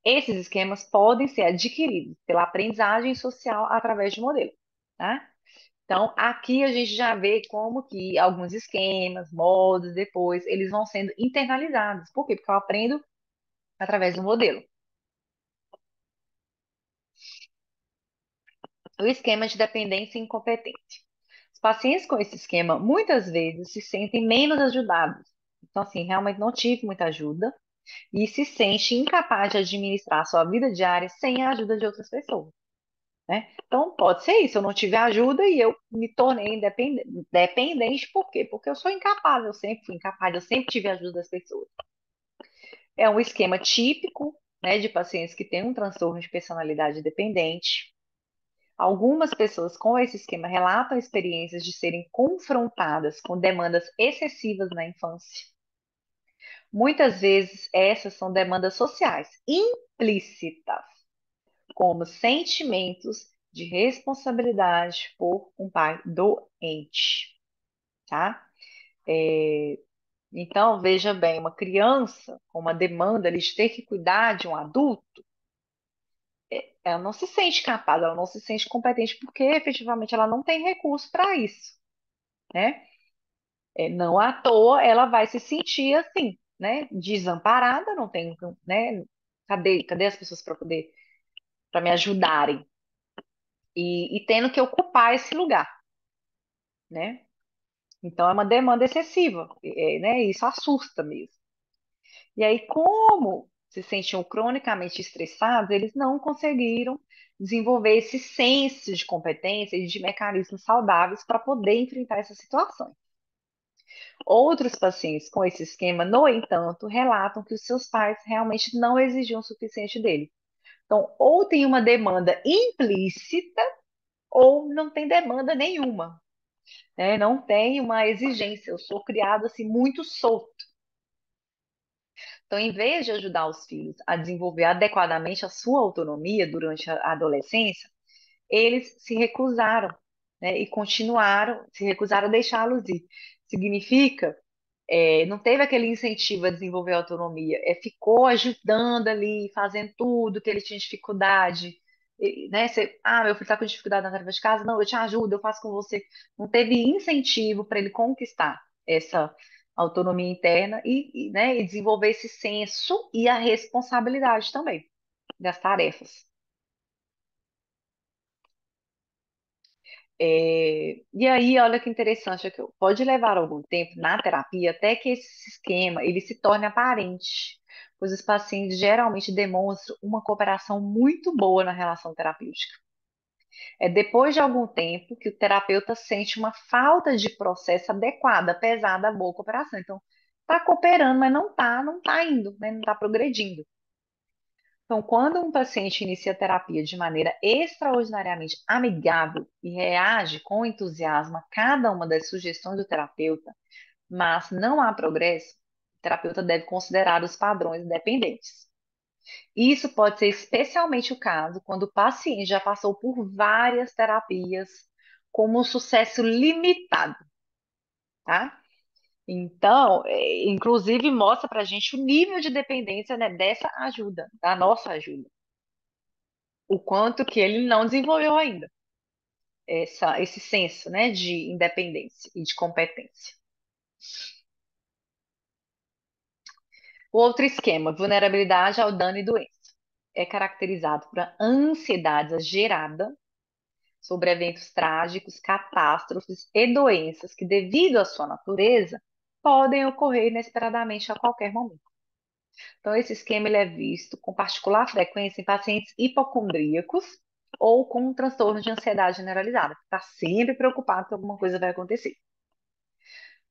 Esses esquemas podem ser adquiridos pela aprendizagem social através de modelo, tá? Então, aqui a gente já vê como que alguns esquemas, modos, depois, eles vão sendo internalizados. Por quê? Porque eu aprendo através do modelo. O esquema de dependência incompetente. Os pacientes com esse esquema muitas vezes se sentem menos ajudados. Então, assim, realmente não tive muita ajuda e se sente incapaz de administrar a sua vida diária sem a ajuda de outras pessoas, né? Então, pode ser isso, eu não tive ajuda e eu me tornei dependente, por quê? Porque eu sou incapaz, eu sempre fui incapaz, eu sempre tive a ajuda das pessoas. É um esquema típico, né, de pacientes que têm um transtorno de personalidade dependente. Algumas pessoas com esse esquema relatam experiências de serem confrontadas com demandas excessivas na infância. Muitas vezes, essas são demandas sociais, implícitas, como sentimentos de responsabilidade por um pai doente, tá? Então, veja bem, uma criança com uma demanda ali de ter que cuidar de um adulto, ela não se sente capaz, ela não se sente competente porque efetivamente ela não tem recurso para isso, né? Não à toa ela vai se sentir assim, né? Desamparada, não tem, né? Cadê as pessoas para poder, para me ajudarem? E tendo que ocupar esse lugar, né? Então é uma demanda excessiva, né? Isso assusta mesmo. E aí, como se sentiam cronicamente estressados, eles não conseguiram desenvolver esse senso de competência e de mecanismos saudáveis para poder enfrentar essa situação. Outros pacientes com esse esquema, no entanto, relatam que os seus pais realmente não exigiam o suficiente dele. Então, ou tem uma demanda implícita, ou não tem demanda nenhuma, né? Não tem uma exigência. Eu sou criado assim muito solto. Então, em vez de ajudar os filhos a desenvolver adequadamente a sua autonomia durante a adolescência, eles se recusaram, né, e continuaram, se recusaram a deixá-los ir. Significa, não teve aquele incentivo a desenvolver a autonomia, ficou ajudando ali, fazendo tudo que ele tinha dificuldade. Né, meu filho está com dificuldade na tarefa de casa, não, eu te ajudo, eu faço com você. Não teve incentivo para ele conquistar essa autonomia interna né, e desenvolver esse senso e a responsabilidade também das tarefas. E aí, olha que interessante aqui, pode levar algum tempo na terapia até que esse esquema ele se torne aparente, pois os pacientes geralmente demonstram uma cooperação muito boa na relação terapêutica. É depois de algum tempo que o terapeuta sente uma falta de processo adequado, apesar da boa cooperação. Então, está cooperando, mas não tá indo, né? Não está progredindo. Então, quando um paciente inicia a terapia de maneira extraordinariamente amigável e reage com entusiasmo a cada uma das sugestões do terapeuta, mas não há progresso, o terapeuta deve considerar os padrões dependentes. Isso pode ser especialmente o caso quando o paciente já passou por várias terapias com um sucesso limitado, tá? Então, inclusive mostra para a gente o nível de dependência, né, dessa ajuda, da nossa ajuda. O quanto que ele não desenvolveu ainda esse senso, né, de independência e de competência. O outro esquema, vulnerabilidade ao dano e doença, é caracterizado por ansiedade gerada sobre eventos trágicos, catástrofes e doenças que, devido à sua natureza, podem ocorrer inesperadamente a qualquer momento. Então, esse esquema ele é visto com particular frequência em pacientes hipocondríacos ou com um transtorno de ansiedade generalizada, que está sempre preocupado que alguma coisa vai acontecer.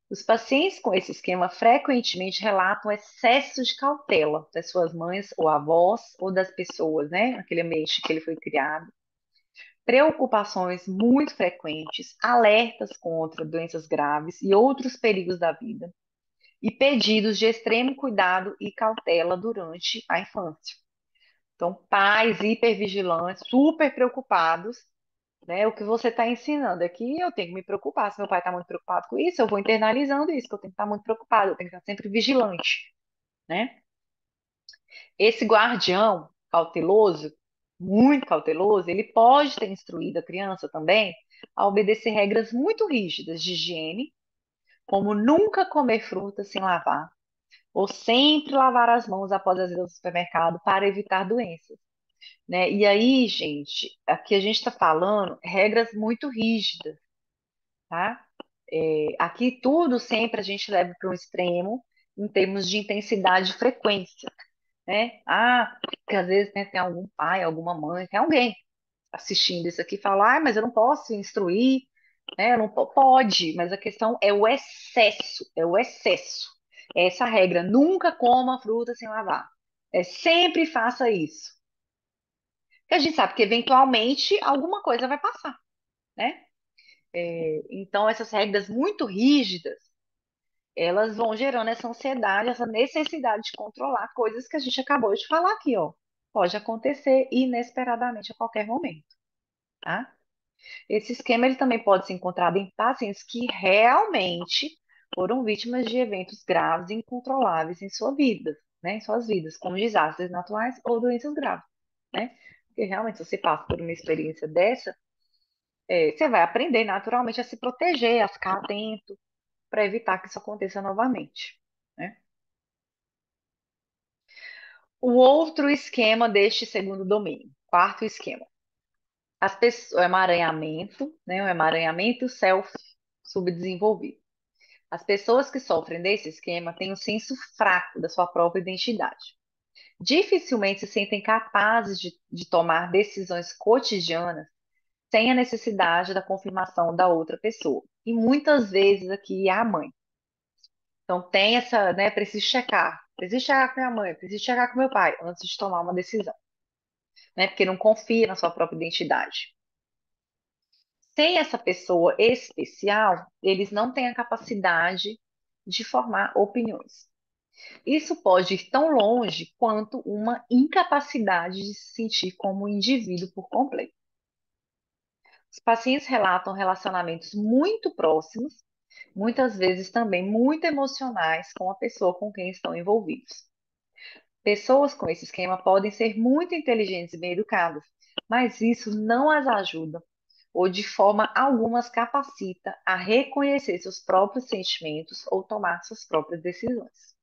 Os pacientes com esse esquema frequentemente relatam excesso de cautela das suas mães ou avós ou das pessoas, né, naquele ambiente que ele foi criado. preocupações muito frequentes, alertas contra doenças graves e outros perigos da vida, e pedidos de extremo cuidado e cautela durante a infância. Então, pais hipervigilantes, super preocupados, né? O que você está ensinando aqui, eu tenho que me preocupar. Se meu pai está muito preocupado com isso, eu vou internalizando isso, que eu tenho que estar muito preocupado, eu tenho que estar sempre vigilante, né? Esse guardião cauteloso, muito cauteloso, ele pode ter instruído a criança também a obedecer regras muito rígidas de higiene, como nunca comer fruta sem lavar, ou sempre lavar as mãos após as idas ao supermercado para evitar doenças, né? E aí, gente, aqui a gente está falando regras muito rígidas, tá? Aqui tudo sempre a gente leva para um extremo em termos de intensidade e frequência, né? Ah, porque às vezes, né, tem algum pai, alguma mãe, tem alguém assistindo isso aqui e fala, ah, mas eu não posso instruir, né? Eu não pode, mas a questão é o excesso, é o excesso. É essa regra, nunca coma fruta sem lavar. Sempre faça isso. Porque a gente sabe que eventualmente alguma coisa vai passar, né? Então essas regras muito rígidas, elas vão gerando essa ansiedade, essa necessidade de controlar coisas que a gente acabou de falar aqui, ó. Pode acontecer inesperadamente a qualquer momento, tá? Esse esquema ele também pode ser encontrado em pacientes que realmente foram vítimas de eventos graves e incontroláveis em sua vida, né, em suas vidas, como desastres naturais ou doenças graves, né? Porque realmente, se você passa por uma experiência dessa, você vai aprender naturalmente a se proteger, a ficar atento, para evitar que isso aconteça novamente, né? O outro esquema deste segundo domínio, quarto esquema, o emaranhamento, né? O emaranhamento self subdesenvolvido. As pessoas que sofrem desse esquema têm um senso fraco da sua própria identidade. Dificilmente se sentem capazes de tomar decisões cotidianas sem a necessidade da confirmação da outra pessoa. E muitas vezes aqui é a mãe. Então tem essa, né, preciso checar com minha mãe, preciso checar com meu pai antes de tomar uma decisão, né? Porque não confia na sua própria identidade. Sem essa pessoa especial, eles não têm a capacidade de formar opiniões. Isso pode ir tão longe quanto uma incapacidade de se sentir como um indivíduo por completo. Os pacientes relatam relacionamentos muito próximos, muitas vezes também muito emocionais com a pessoa com quem estão envolvidos. Pessoas com esse esquema podem ser muito inteligentes e bem educadas, mas isso não as ajuda ou de forma alguma as capacita a reconhecer seus próprios sentimentos ou tomar suas próprias decisões.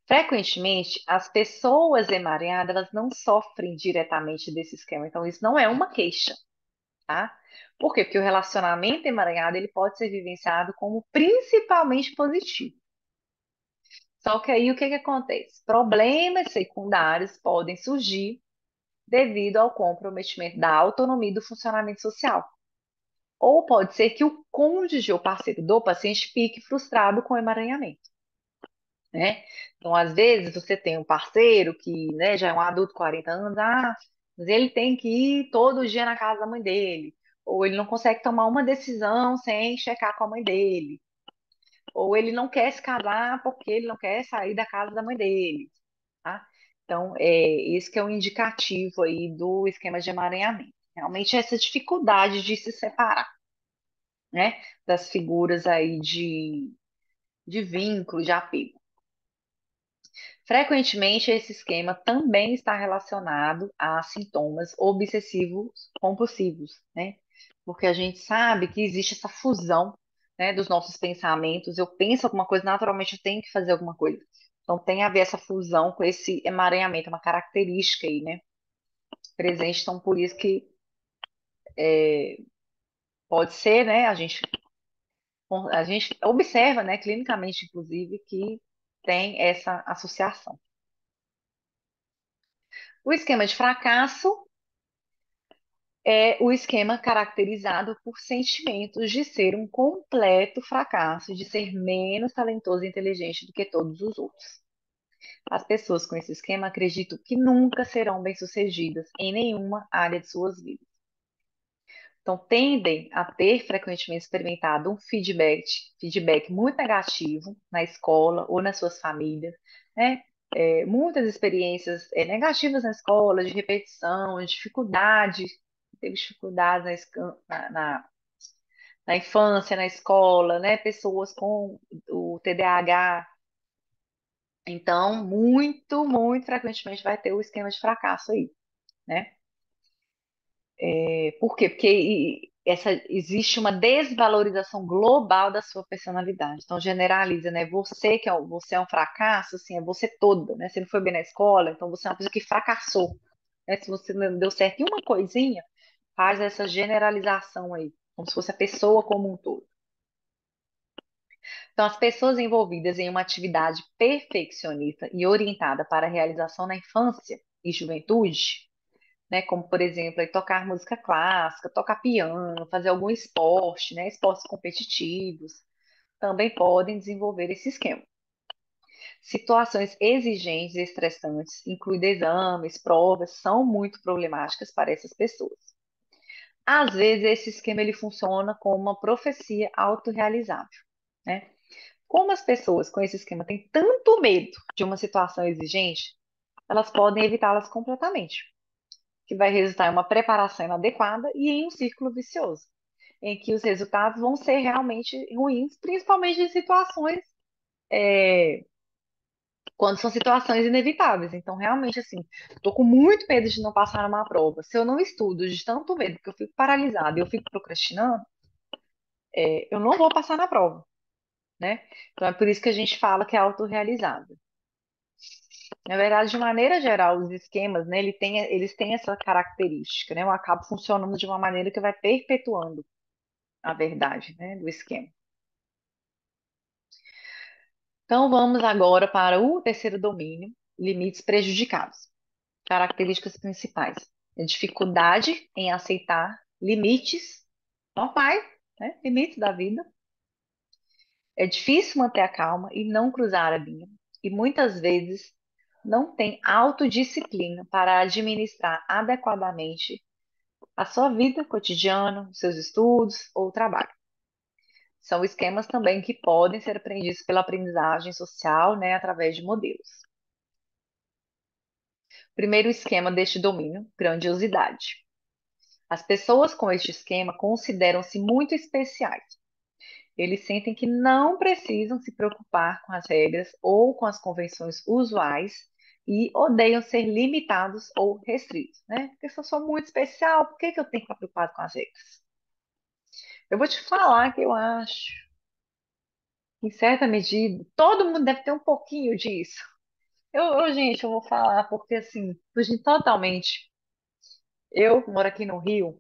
Frequentemente, as pessoas emaranhadas elas não sofrem diretamente desse esquema, então isso não é uma queixa, tá? Por quê? Porque o relacionamento emaranhado ele pode ser vivenciado como principalmente positivo. Só que aí o que que acontece? Problemas secundários podem surgir devido ao comprometimento da autonomia e do funcionamento social. Ou pode ser que o cônjuge ou parceiro do paciente fique frustrado com o emaranhamento, né? Então, às vezes, você tem um parceiro que, né, já é um adulto, 40 anos, mas ele tem que ir todo dia na casa da mãe dele, ou ele não consegue tomar uma decisão sem checar com a mãe dele, ou ele não quer se casar porque ele não quer sair da casa da mãe dele, tá? Então, esse que é um indicativo aí do esquema de emaranhamento. Realmente essa dificuldade de se separar, né, das figuras aí de vínculo, de apego. Frequentemente, esse esquema também está relacionado a sintomas obsessivos compulsivos, né? Porque a gente sabe que existe essa fusão, né, dos nossos pensamentos. Eu penso alguma coisa, naturalmente eu tenho que fazer alguma coisa. Então tem a ver essa fusão com esse emaranhamento, uma característica aí, né, presente. Então por isso que pode ser, né, a gente observa, né, clinicamente inclusive, que tem essa associação. O esquema de fracasso é o esquema caracterizado por sentimentos de ser um completo fracasso, de ser menos talentoso e inteligente do que todos os outros. As pessoas com esse esquema acreditam que nunca serão bem-sucedidas em nenhuma área de suas vidas. Então, tendem a ter frequentemente experimentado um feedback muito negativo na escola ou nas suas famílias, né? Muitas experiências negativas na escola, de repetição, de dificuldade, teve dificuldades na infância, na escola, né? Pessoas com o TDAH. Então, muito frequentemente vai ter o esquema de fracasso aí, né? Por quê? Porque existe uma desvalorização global da sua personalidade. Então, generaliza, né? Você é um fracasso, assim, é você toda, né? Você não foi bem na escola, então você é uma pessoa que fracassou, né? Se você não deu certo em uma coisinha, faz essa generalização aí, como se fosse a pessoa como um todo. Então, as pessoas envolvidas em uma atividade perfeccionista e orientada para a realização na infância e juventude, né, como por exemplo, aí, tocar música clássica, tocar piano, fazer algum esporte, né, esportes competitivos, também podem desenvolver esse esquema. Situações exigentes e estressantes, incluindo exames, provas, são muito problemáticas para essas pessoas. Às vezes, esse esquema ele funciona como uma profecia autorrealizável, né? Como as pessoas com esse esquema têm tanto medo de uma situação exigente, elas podem evitá-las completamente, que vai resultar em uma preparação inadequada e em um círculo vicioso, em que os resultados vão ser realmente ruins, principalmente em situações, é, quando são situações inevitáveis. Então, realmente, assim, estou com muito medo de não passar numa prova. Se eu não estudo de tanto medo que eu fico paralisada e eu fico procrastinando, eu não vou passar na prova, né? Então, é por isso que a gente fala que é autorrealizável. Na verdade, de maneira geral, os esquemas, né, eles têm essa característica, né? Eu acabo funcionando de uma maneira que vai perpetuando a verdade, né, do esquema. Então, vamos agora para o terceiro domínio, limites prejudicados. Características principais: a dificuldade em aceitar limites normais, né, limites da vida. É difícil manter a calma e não cruzar a linha. E muitas vezes não tem autodisciplina para administrar adequadamente a sua vida cotidiana, os seus estudos ou trabalho. São esquemas também que podem ser aprendidos pela aprendizagem social, né, através de modelos. Primeiro esquema deste domínio, grandiosidade. As pessoas com este esquema consideram-se muito especiais. Eles sentem que não precisam se preocupar com as regras ou com as convenções usuais e odeiam ser limitados ou restritos, né? Porque se eu sou muito especial, por que que eu tenho que ficar preocupado com as regras? Eu vou te falar que eu acho, em certa medida, todo mundo deve ter um pouquinho disso. Gente, eu vou falar, porque assim, fugindo totalmente. Eu moro aqui no Rio,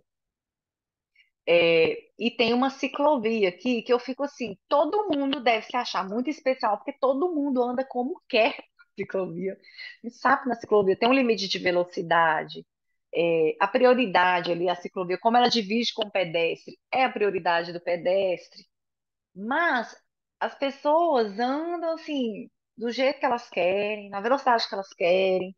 e tem uma ciclovia aqui que eu fico assim, todo mundo deve se achar muito especial, porque todo mundo anda como quer na ciclovia. E sabe, na ciclovia tem um limite de velocidade, a prioridade ali, a ciclovia, como ela divide com o pedestre, é a prioridade do pedestre. Mas as pessoas andam assim, do jeito que elas querem, na velocidade que elas querem,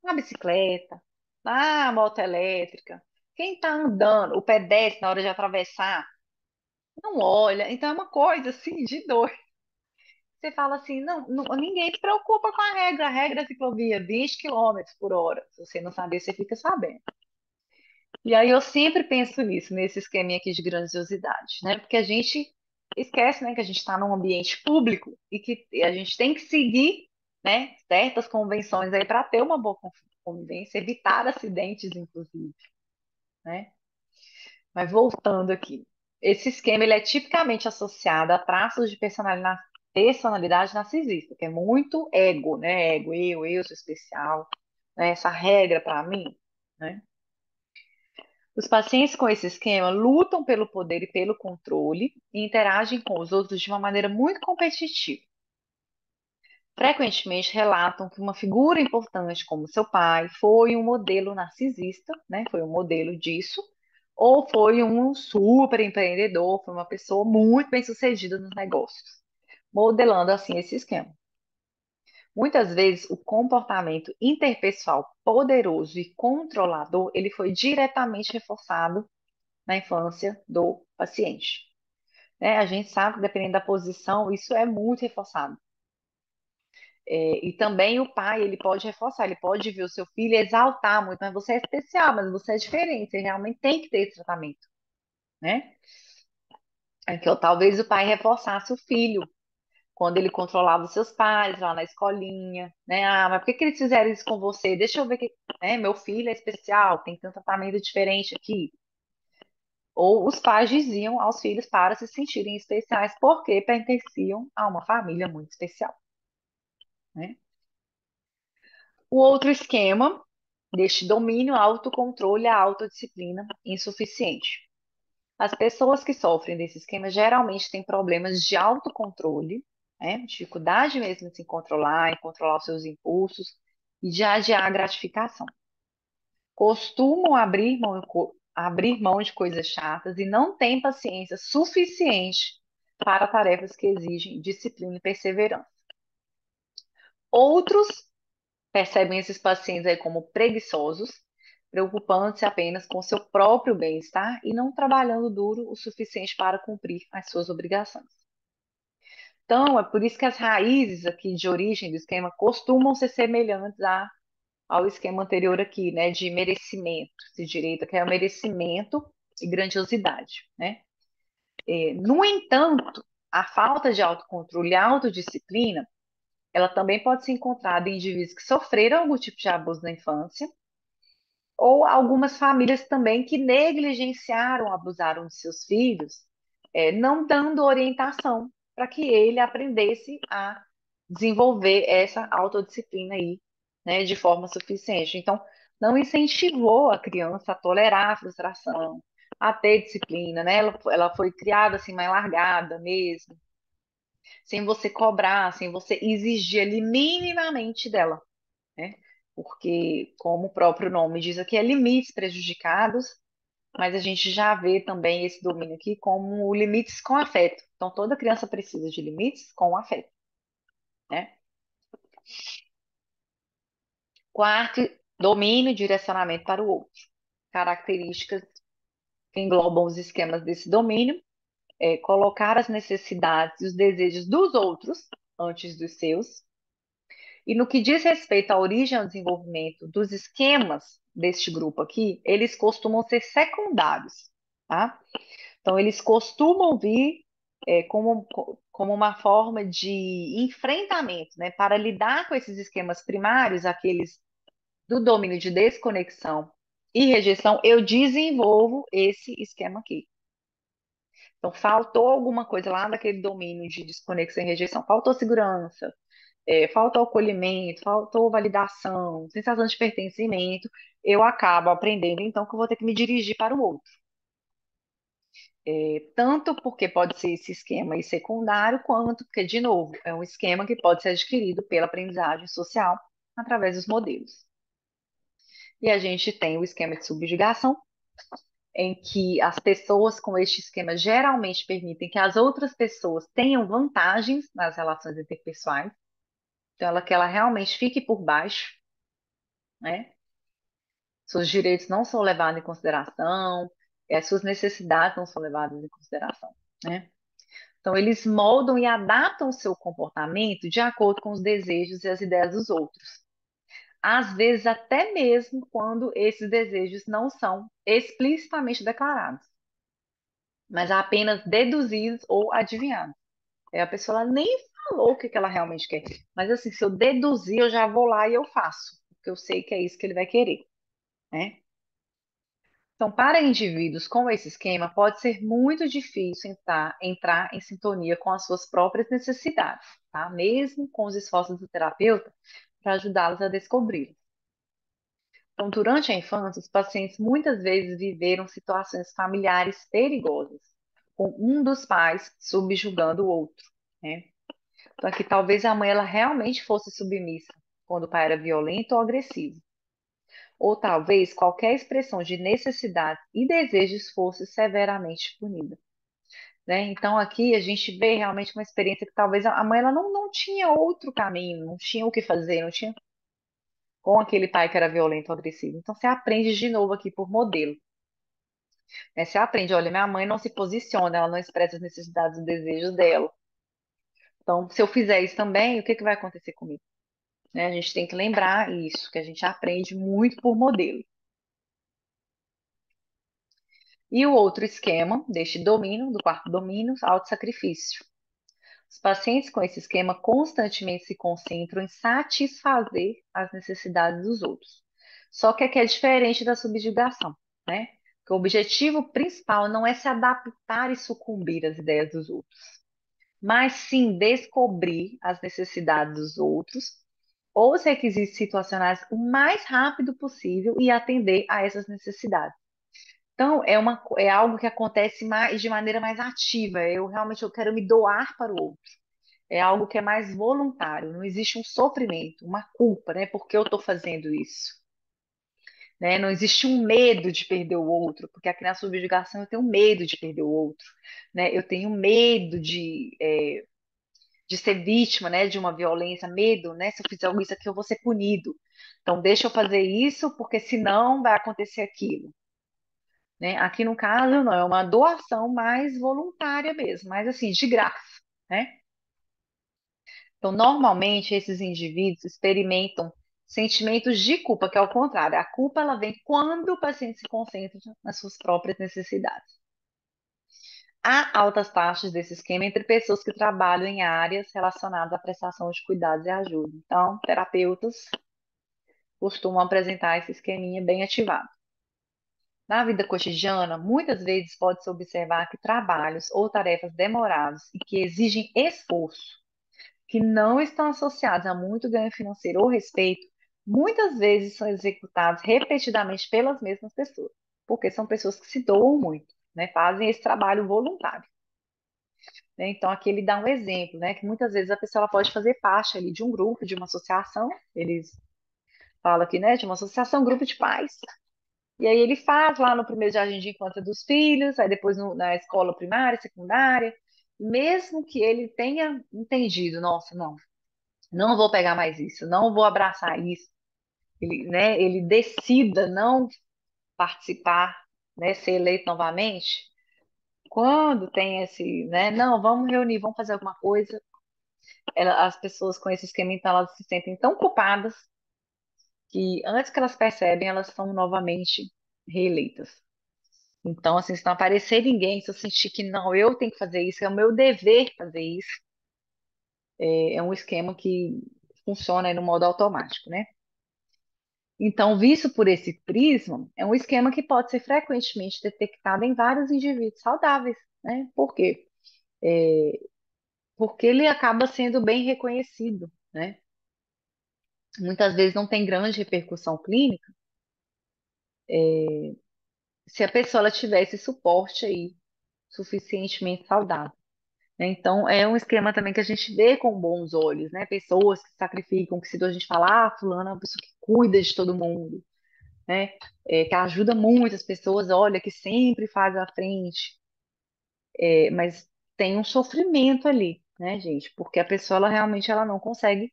na bicicleta, na moto elétrica. Quem está andando, o pedestre na hora de atravessar, não olha. Então é uma coisa assim de doido. Você fala assim, ninguém se preocupa com a regra da ciclovia, 20 quilômetros por hora. Se você não saber, você fica sabendo. E aí eu sempre penso nisso, nesse esqueminha aqui de grandiosidade, né? Porque a gente esquece, né, que a gente está num ambiente público e que a gente tem que seguir, né, certas convenções aí para ter uma boa convivência, evitar acidentes, inclusive, né? Mas voltando aqui, esse esquema ele é tipicamente associado a traços de personalidade narcisista, que é muito ego, né? Ego, eu sou especial, né? Essa regra para mim, né? Os pacientes com esse esquema lutam pelo poder e pelo controle e interagem com os outros de uma maneira muito competitiva. Frequentemente relatam que uma figura importante como seu pai foi um modelo narcisista, né? Foi um modelo disso, ou foi um super empreendedor, foi uma pessoa muito bem-sucedida nos negócios, modelando assim esse esquema. Muitas vezes o comportamento interpessoal poderoso e controlador, ele foi diretamente reforçado na infância do paciente. Né? A gente sabe que, dependendo da posição, isso é muito reforçado. E também o pai, ele pode reforçar, ele pode ver o seu filho e exaltar muito, mas você é especial, mas você é diferente, você realmente tem que ter esse tratamento, né? Então, talvez o pai reforçasse o filho quando ele controlava os seus pais lá na escolinha, né? Ah, mas por que que eles fizeram isso com você? Deixa eu ver que, né? Meu filho é especial, tem um tratamento diferente aqui. Ou os pais diziam aos filhos para se sentirem especiais porque pertenciam a uma família muito especial, né? O outro esquema deste domínio, autocontrole, a autodisciplina insuficiente. As pessoas que sofrem desse esquema geralmente têm problemas de autocontrole, né? Dificuldade mesmo em se controlar, em controlar os seus impulsos e de adiar a gratificação. Costumam abrir mão de coisas chatas e não têm paciência suficiente para tarefas que exigem disciplina e perseverança. Outros percebem esses pacientes aí como preguiçosos, preocupando-se apenas com seu próprio bem-estar e não trabalhando duro o suficiente para cumprir as suas obrigações. Então, é por isso que as raízes aqui de origem do esquema costumam ser semelhantes ao esquema anterior aqui, né, de merecimento, esse direito que é o merecimento e grandiosidade, né? No entanto, a falta de autocontrole e autodisciplina, ela também pode ser encontrada em indivíduos que sofreram algum tipo de abuso na infância, ou algumas famílias também que negligenciaram, abusaram de seus filhos, não dando orientação para que ele aprendesse a desenvolver essa autodisciplina aí, né, de forma suficiente. Então, não incentivou a criança a tolerar a frustração, a ter disciplina, né? Ela foi criada assim, mais largada mesmo, sem você cobrar, sem você exigir ali minimamente dela, né? Porque, como o próprio nome diz aqui, é limites prejudicados, mas a gente já vê também esse domínio aqui como limites com afeto. Então, toda criança precisa de limites com afeto, né? Quarto, domínio e direcionamento para o outro. Características que englobam os esquemas desse domínio é colocar as necessidades e os desejos dos outros antes dos seus. E no que diz respeito à origem e ao desenvolvimento dos esquemas deste grupo aqui, eles costumam ser secundários, tá? Então, eles costumam vir como uma forma de enfrentamento, né? Para lidar com esses esquemas primários, aqueles do domínio de desconexão e rejeição, eu desenvolvo esse esquema aqui. Então, faltou alguma coisa lá daquele domínio de desconexão e rejeição, faltou segurança, faltou acolhimento, faltou validação, sensação de pertencimento, eu acabo aprendendo então que eu vou ter que me dirigir para o outro. Tanto porque pode ser esse esquema aí secundário, quanto porque, de novo, é um esquema que pode ser adquirido pela aprendizagem social através dos modelos. E a gente tem o esquema de subjugação, em que as pessoas com este esquema geralmente permitem que as outras pessoas tenham vantagens nas relações interpessoais. Então, ela que ela realmente fique por baixo, né? Seus direitos não são levados em consideração, as suas necessidades não são levadas em consideração, né? Então, eles moldam e adaptam o seu comportamento de acordo com os desejos e as ideias dos outros. Às vezes, até mesmo quando esses desejos não são explicitamente declarados, mas apenas deduzidos ou adivinhados. A pessoa ela nem falou o que que ela realmente quer. Mas assim, se eu deduzir, eu já vou lá e eu faço, porque eu sei que é isso que ele vai querer, né? Então, para indivíduos com esse esquema, pode ser muito difícil entrar em sintonia com as suas próprias necessidades, tá? Mesmo com os esforços do terapeuta para ajudá-los a descobrir. Então, durante a infância, os pacientes muitas vezes viveram situações familiares perigosas, com um dos pais subjugando o outro, né? Então, aqui talvez a mãe ela realmente fosse submissa quando o pai era violento ou agressivo. Ou talvez qualquer expressão de necessidade e desejos fosse severamente punida, né? Então, aqui a gente vê realmente uma experiência que talvez a mãe ela não tinha outro caminho, não tinha o que fazer, não tinha com aquele pai que era violento ou agressivo. Então, você aprende de novo aqui por modelo. Né? Você aprende, olha, minha mãe não se posiciona, ela não expressa as necessidades e desejos dela. Então, se eu fizer isso também, o que que vai acontecer comigo? Né? A gente tem que lembrar isso, que a gente aprende muito por modelo. E o outro esquema deste domínio, do quarto domínio, autossacrifício. Os pacientes com esse esquema constantemente se concentram em satisfazer as necessidades dos outros. Só que aqui é diferente da subjugação, né? Porque o objetivo principal não é se adaptar e sucumbir às ideias dos outros, mas sim descobrir as necessidades dos outros ou os requisitos situacionais o mais rápido possível e atender a essas necessidades. Então, é algo que acontece mais, de maneira mais ativa. Eu quero me doar para o outro. É algo que é mais voluntário. Não existe um sofrimento, uma culpa, né? Porque eu estou fazendo isso, né? Não existe um medo de perder o outro, porque aqui na subjugação eu tenho medo de perder o outro, né? Eu tenho medo de ser vítima, né? De uma violência, medo, né? Se eu fizer isso aqui, eu vou ser punido. Então, deixa eu fazer isso, porque senão vai acontecer aquilo. Né? Aqui no caso, não, é uma doação mais voluntária mesmo, mas assim, de graça, né? Então, normalmente, esses indivíduos experimentam sentimentos de culpa, que é o contrário. A culpa ela vem quando o paciente se concentra nas suas próprias necessidades. Há altas taxas desse esquema entre pessoas que trabalham em áreas relacionadas à prestação de cuidados e ajuda. Então, terapeutas costumam apresentar esse esqueminha bem ativado. Na vida cotidiana, muitas vezes pode-se observar que trabalhos ou tarefas demorados e que exigem esforço, que não estão associados a muito ganho financeiro ou respeito, muitas vezes são executados repetidamente pelas mesmas pessoas, porque são pessoas que se doam muito, né? Fazem esse trabalho voluntário. Né? Então, aqui ele dá um exemplo, né? Que muitas vezes a pessoa ela pode fazer parte ali de um grupo, de uma associação, eles falam aqui, né? De uma associação, grupo de pais. E aí ele faz lá no primeiro jardim de infância dos filhos, aí depois na escola primária, secundária, mesmo que ele tenha entendido, nossa, não vou pegar mais isso, não vou abraçar isso, ele, né, ele decida não participar, né, ser eleito novamente, quando tem esse, né, não, vamos reunir, vamos fazer alguma coisa, as pessoas com esse esquema, então, elas se sentem tão culpadas que antes que elas percebem, elas são novamente reeleitas. Então, assim, se não aparecer ninguém, se eu sentir que não, eu tenho que fazer isso, é o meu dever fazer isso, é um esquema que funciona aí no modo automático, né? Então, visto por esse prisma, é um esquema que pode ser frequentemente detectado em vários indivíduos saudáveis, né? Por quê? É, porque ele acaba sendo bem reconhecido, né? Muitas vezes não tem grande repercussão clínica se a pessoa ela tiver esse suporte aí suficientemente saudável. Né? Então, é um esquema também que a gente vê com bons olhos, né? Pessoas que se sacrificam, que se a gente fala, ah, fulano é uma pessoa que cuida de todo mundo, né? Que ajuda muitas pessoas, olha, que sempre faz à frente, mas tem um sofrimento ali, né, gente? Porque a pessoa, ela realmente ela não consegue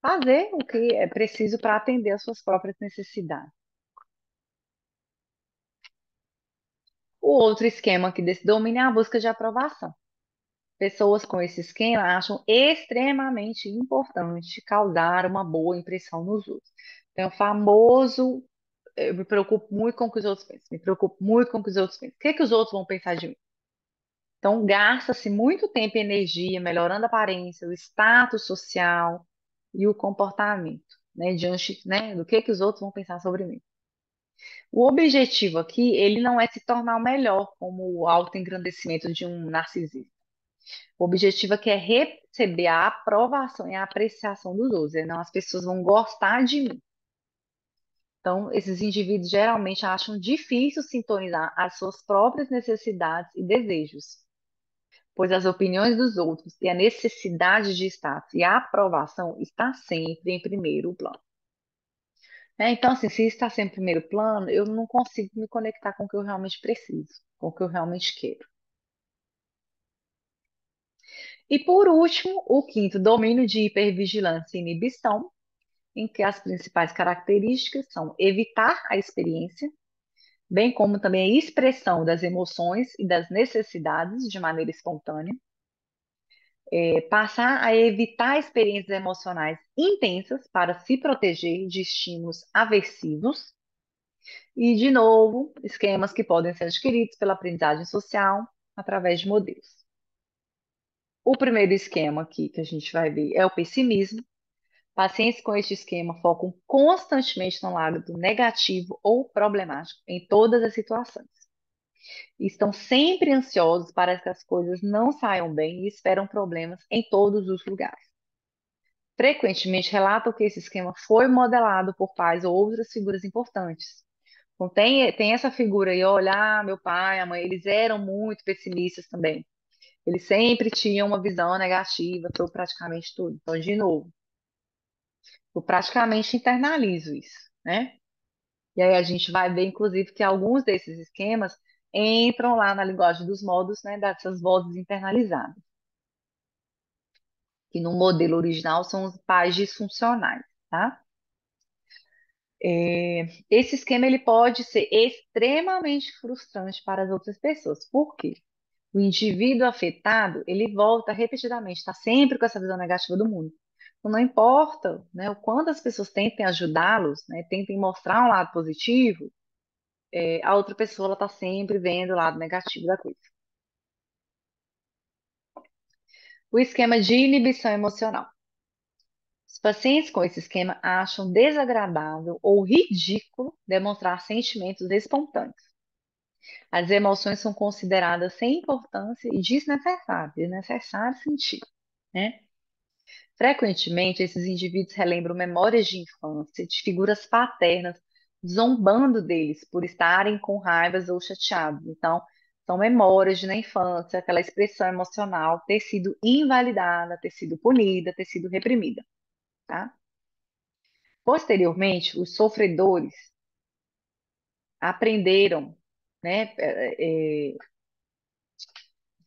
fazer o que é preciso para atender às suas próprias necessidades. O outro esquema que desse domínio é a busca de aprovação. Pessoas com esse esquema acham extremamente importante causar uma boa impressão nos outros. Então, o famoso, eu me preocupo muito com o que os outros pensam, me preocupo muito com o que os outros pensam. O que é que os outros vão pensar de mim? Então, gasta-se muito tempo e energia melhorando a aparência, o status social e o comportamento, né, diante, né, do que os outros vão pensar sobre mim. O objetivo aqui, ele não é se tornar o melhor, como o autoengrandecimento de um narcisista. O objetivo aqui é receber a aprovação e a apreciação dos outros, né? Não, as pessoas vão gostar de mim. Então, esses indivíduos geralmente acham difícil sintonizar as suas próprias necessidades e desejos, pois as opiniões dos outros e a necessidade de status e a aprovação está sempre em primeiro plano. Né? Então, assim, se está sempre em primeiro plano, eu não consigo me conectar com o que eu realmente preciso, com o que eu realmente quero. E por último, o quinto, domínio de hipervigilância e inibição, em que as principais características são evitar a experiência, bem como também a expressão das emoções e das necessidades de maneira espontânea. Passar a evitar experiências emocionais intensas para se proteger de estímulos aversivos. E, de novo, esquemas que podem ser adquiridos pela aprendizagem social através de modelos. O primeiro esquema aqui que a gente vai ver é o pessimismo. Pacientes com este esquema focam constantemente no lado negativo ou problemático em todas as situações. E estão sempre ansiosos para que as coisas não saiam bem e esperam problemas em todos os lugares. Frequentemente relatam que esse esquema foi modelado por pais ou outras figuras importantes. Então, tem essa figura aí, olha, meu pai, a mãe, eles eram muito pessimistas também. Eles sempre tinham uma visão negativa sobre praticamente tudo. Então, de novo, eu praticamente internalizo isso, né? E aí a gente vai ver, inclusive, que alguns desses esquemas entram lá na linguagem dos modos, né, dessas vozes internalizadas, que no modelo original são os pais disfuncionais, tá? Esse esquema ele pode ser extremamente frustrante para as outras pessoas. Por quê? O indivíduo afetado, ele volta repetidamente, está sempre com essa visão negativa do mundo. Então, não importa, né, o quanto as pessoas tentem ajudá-los, né, tentem mostrar um lado positivo, a outra pessoa está sempre vendo o lado negativo da coisa. O esquema de inibição emocional. Os pacientes com esse esquema acham desagradável ou ridículo demonstrar sentimentos espontâneos. As emoções são consideradas sem importância e desnecessárias sentir, né? Frequentemente, esses indivíduos relembram memórias de infância, de figuras paternas, zombando deles por estarem com raivas ou chateados. Então, são memórias de na infância, aquela expressão emocional ter sido invalidada, ter sido punida, ter sido reprimida, tá? Posteriormente, os sofredores aprenderam, né,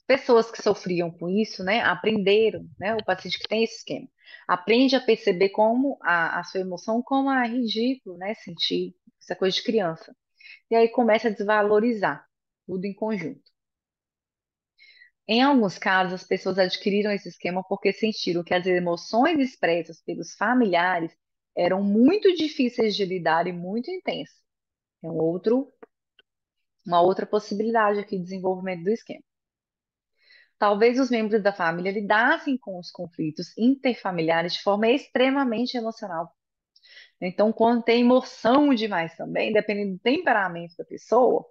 pessoas que sofriam com isso, né, aprenderam, né, o paciente que tem esse esquema, aprende a perceber como a sua emoção como é ridículo, né, sentir, essa coisa de criança. E aí começa a desvalorizar tudo em conjunto. Em alguns casos, as pessoas adquiriram esse esquema porque sentiram que as emoções expressas pelos familiares eram muito difíceis de lidar e muito intensas. É uma outra possibilidade aqui de desenvolvimento do esquema. Talvez os membros da família lidassem com os conflitos interfamiliares de forma extremamente emocional. Então, quando tem emoção demais também, dependendo do temperamento da pessoa,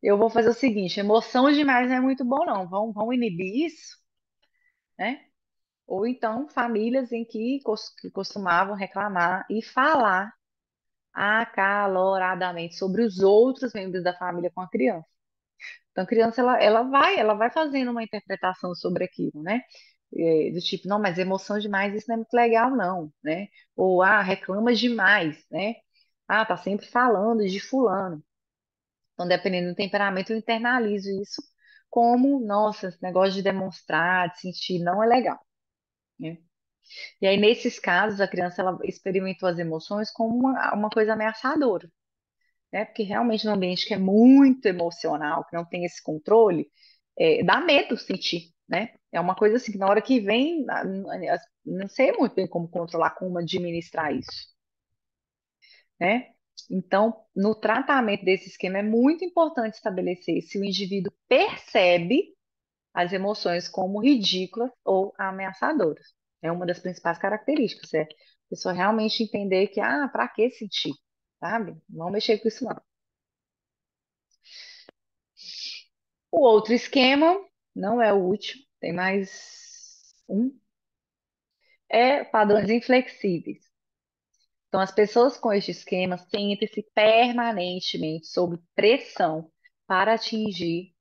eu vou fazer o seguinte: emoção demais não é muito bom, não. Vamos inibir isso, né? Ou então, famílias em que costumavam reclamar e falar acaloradamente sobre os outros membros da família com a criança. Então, a criança ela vai fazendo uma interpretação sobre aquilo, né? Do tipo, não, mas emoção demais, isso não é muito legal, não, né? Ou, reclama demais, né? Tá sempre falando de fulano. Então, dependendo do temperamento, eu internalizo isso como, nossa, esse negócio de demonstrar, de sentir, não é legal, né? E aí, nesses casos, a criança ela experimentou as emoções como uma coisa ameaçadora, né? Porque realmente num ambiente que é muito emocional, que não tem esse controle, dá medo sentir, né? É uma coisa assim, que na hora que vem, não sei muito bem como controlar, como administrar isso, né? Então, no tratamento desse esquema é muito importante estabelecer se o indivíduo percebe as emoções como ridículas ou ameaçadoras. É uma das principais características, a pessoa realmente entender que, para que sentir, sabe? Não mexer com isso não. O outro esquema, não é o último, tem mais um, é padrões inflexíveis. Então, as pessoas com este esquema sentem-se permanentemente sob pressão para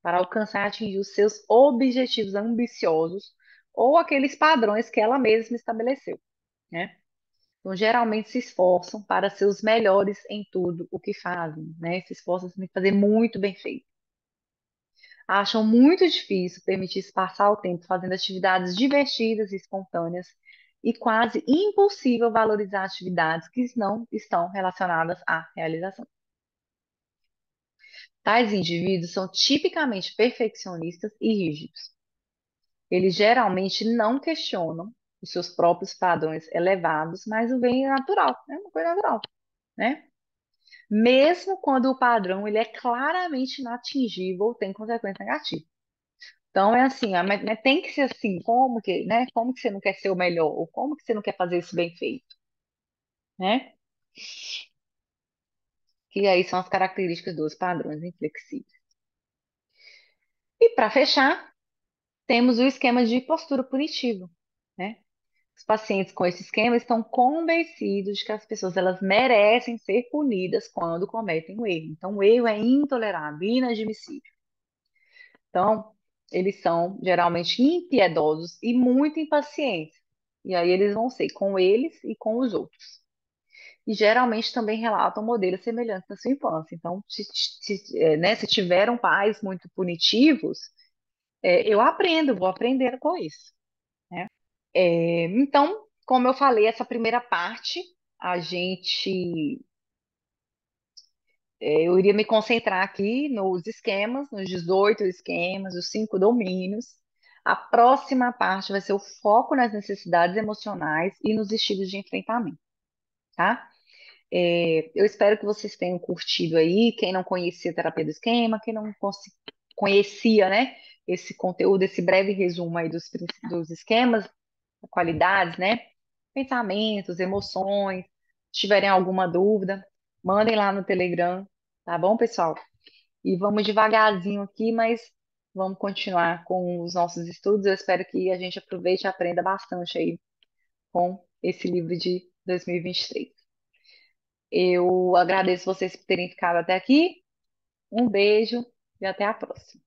alcançar e atingir os seus objetivos ambiciosos ou aqueles padrões que ela mesma estabeleceu, né? Então, geralmente se esforçam para ser os melhores em tudo o que fazem, né? Se esforçam em fazer muito bem feito. Acham muito difícil permitir-se passar o tempo fazendo atividades divertidas e espontâneas e quase impossível valorizar atividades que não estão relacionadas à realização. Tais indivíduos são tipicamente perfeccionistas e rígidos. Eles geralmente não questionam os seus próprios padrões elevados, mas o bem é natural, é uma coisa natural, né? Mesmo quando o padrão ele é claramente inatingível ou tem consequência negativa. Então é assim, mas tem que ser assim, como que, né? Como que você não quer ser o melhor? Ou como que você não quer fazer isso bem feito, né? Que aí são as características dos padrões inflexíveis. E para fechar, temos o esquema de postura punitiva, né? Os pacientes com esse esquema estão convencidos de que as pessoas elas merecem ser punidas quando cometem o erro. Então, o erro é intolerável, inadmissível. Então, eles são geralmente impiedosos e muito impacientes. E aí eles vão ser com eles e com os outros. E geralmente também relatam modelos semelhantes na sua infância. Então, né, se tiveram pais muito punitivos, eu aprendo, vou aprendendo com isso. Então, como eu falei, essa primeira parte, a gente, eu iria me concentrar aqui nos esquemas, nos 18 esquemas, os 5 domínios. A próxima parte vai ser o foco nas necessidades emocionais e nos estilos de enfrentamento, tá? Eu espero que vocês tenham curtido aí. Quem não conhecia a terapia do esquema, quem não conhecia, né, esse conteúdo, esse breve resumo aí dos esquemas, qualidades, né? Pensamentos, emoções. Se tiverem alguma dúvida, mandem lá no Telegram, tá bom, pessoal? E vamos devagarzinho aqui, mas vamos continuar com os nossos estudos. Eu espero que a gente aproveite e aprenda bastante aí com esse livro de 2023. Eu agradeço vocês por terem ficado até aqui. Um beijo e até a próxima.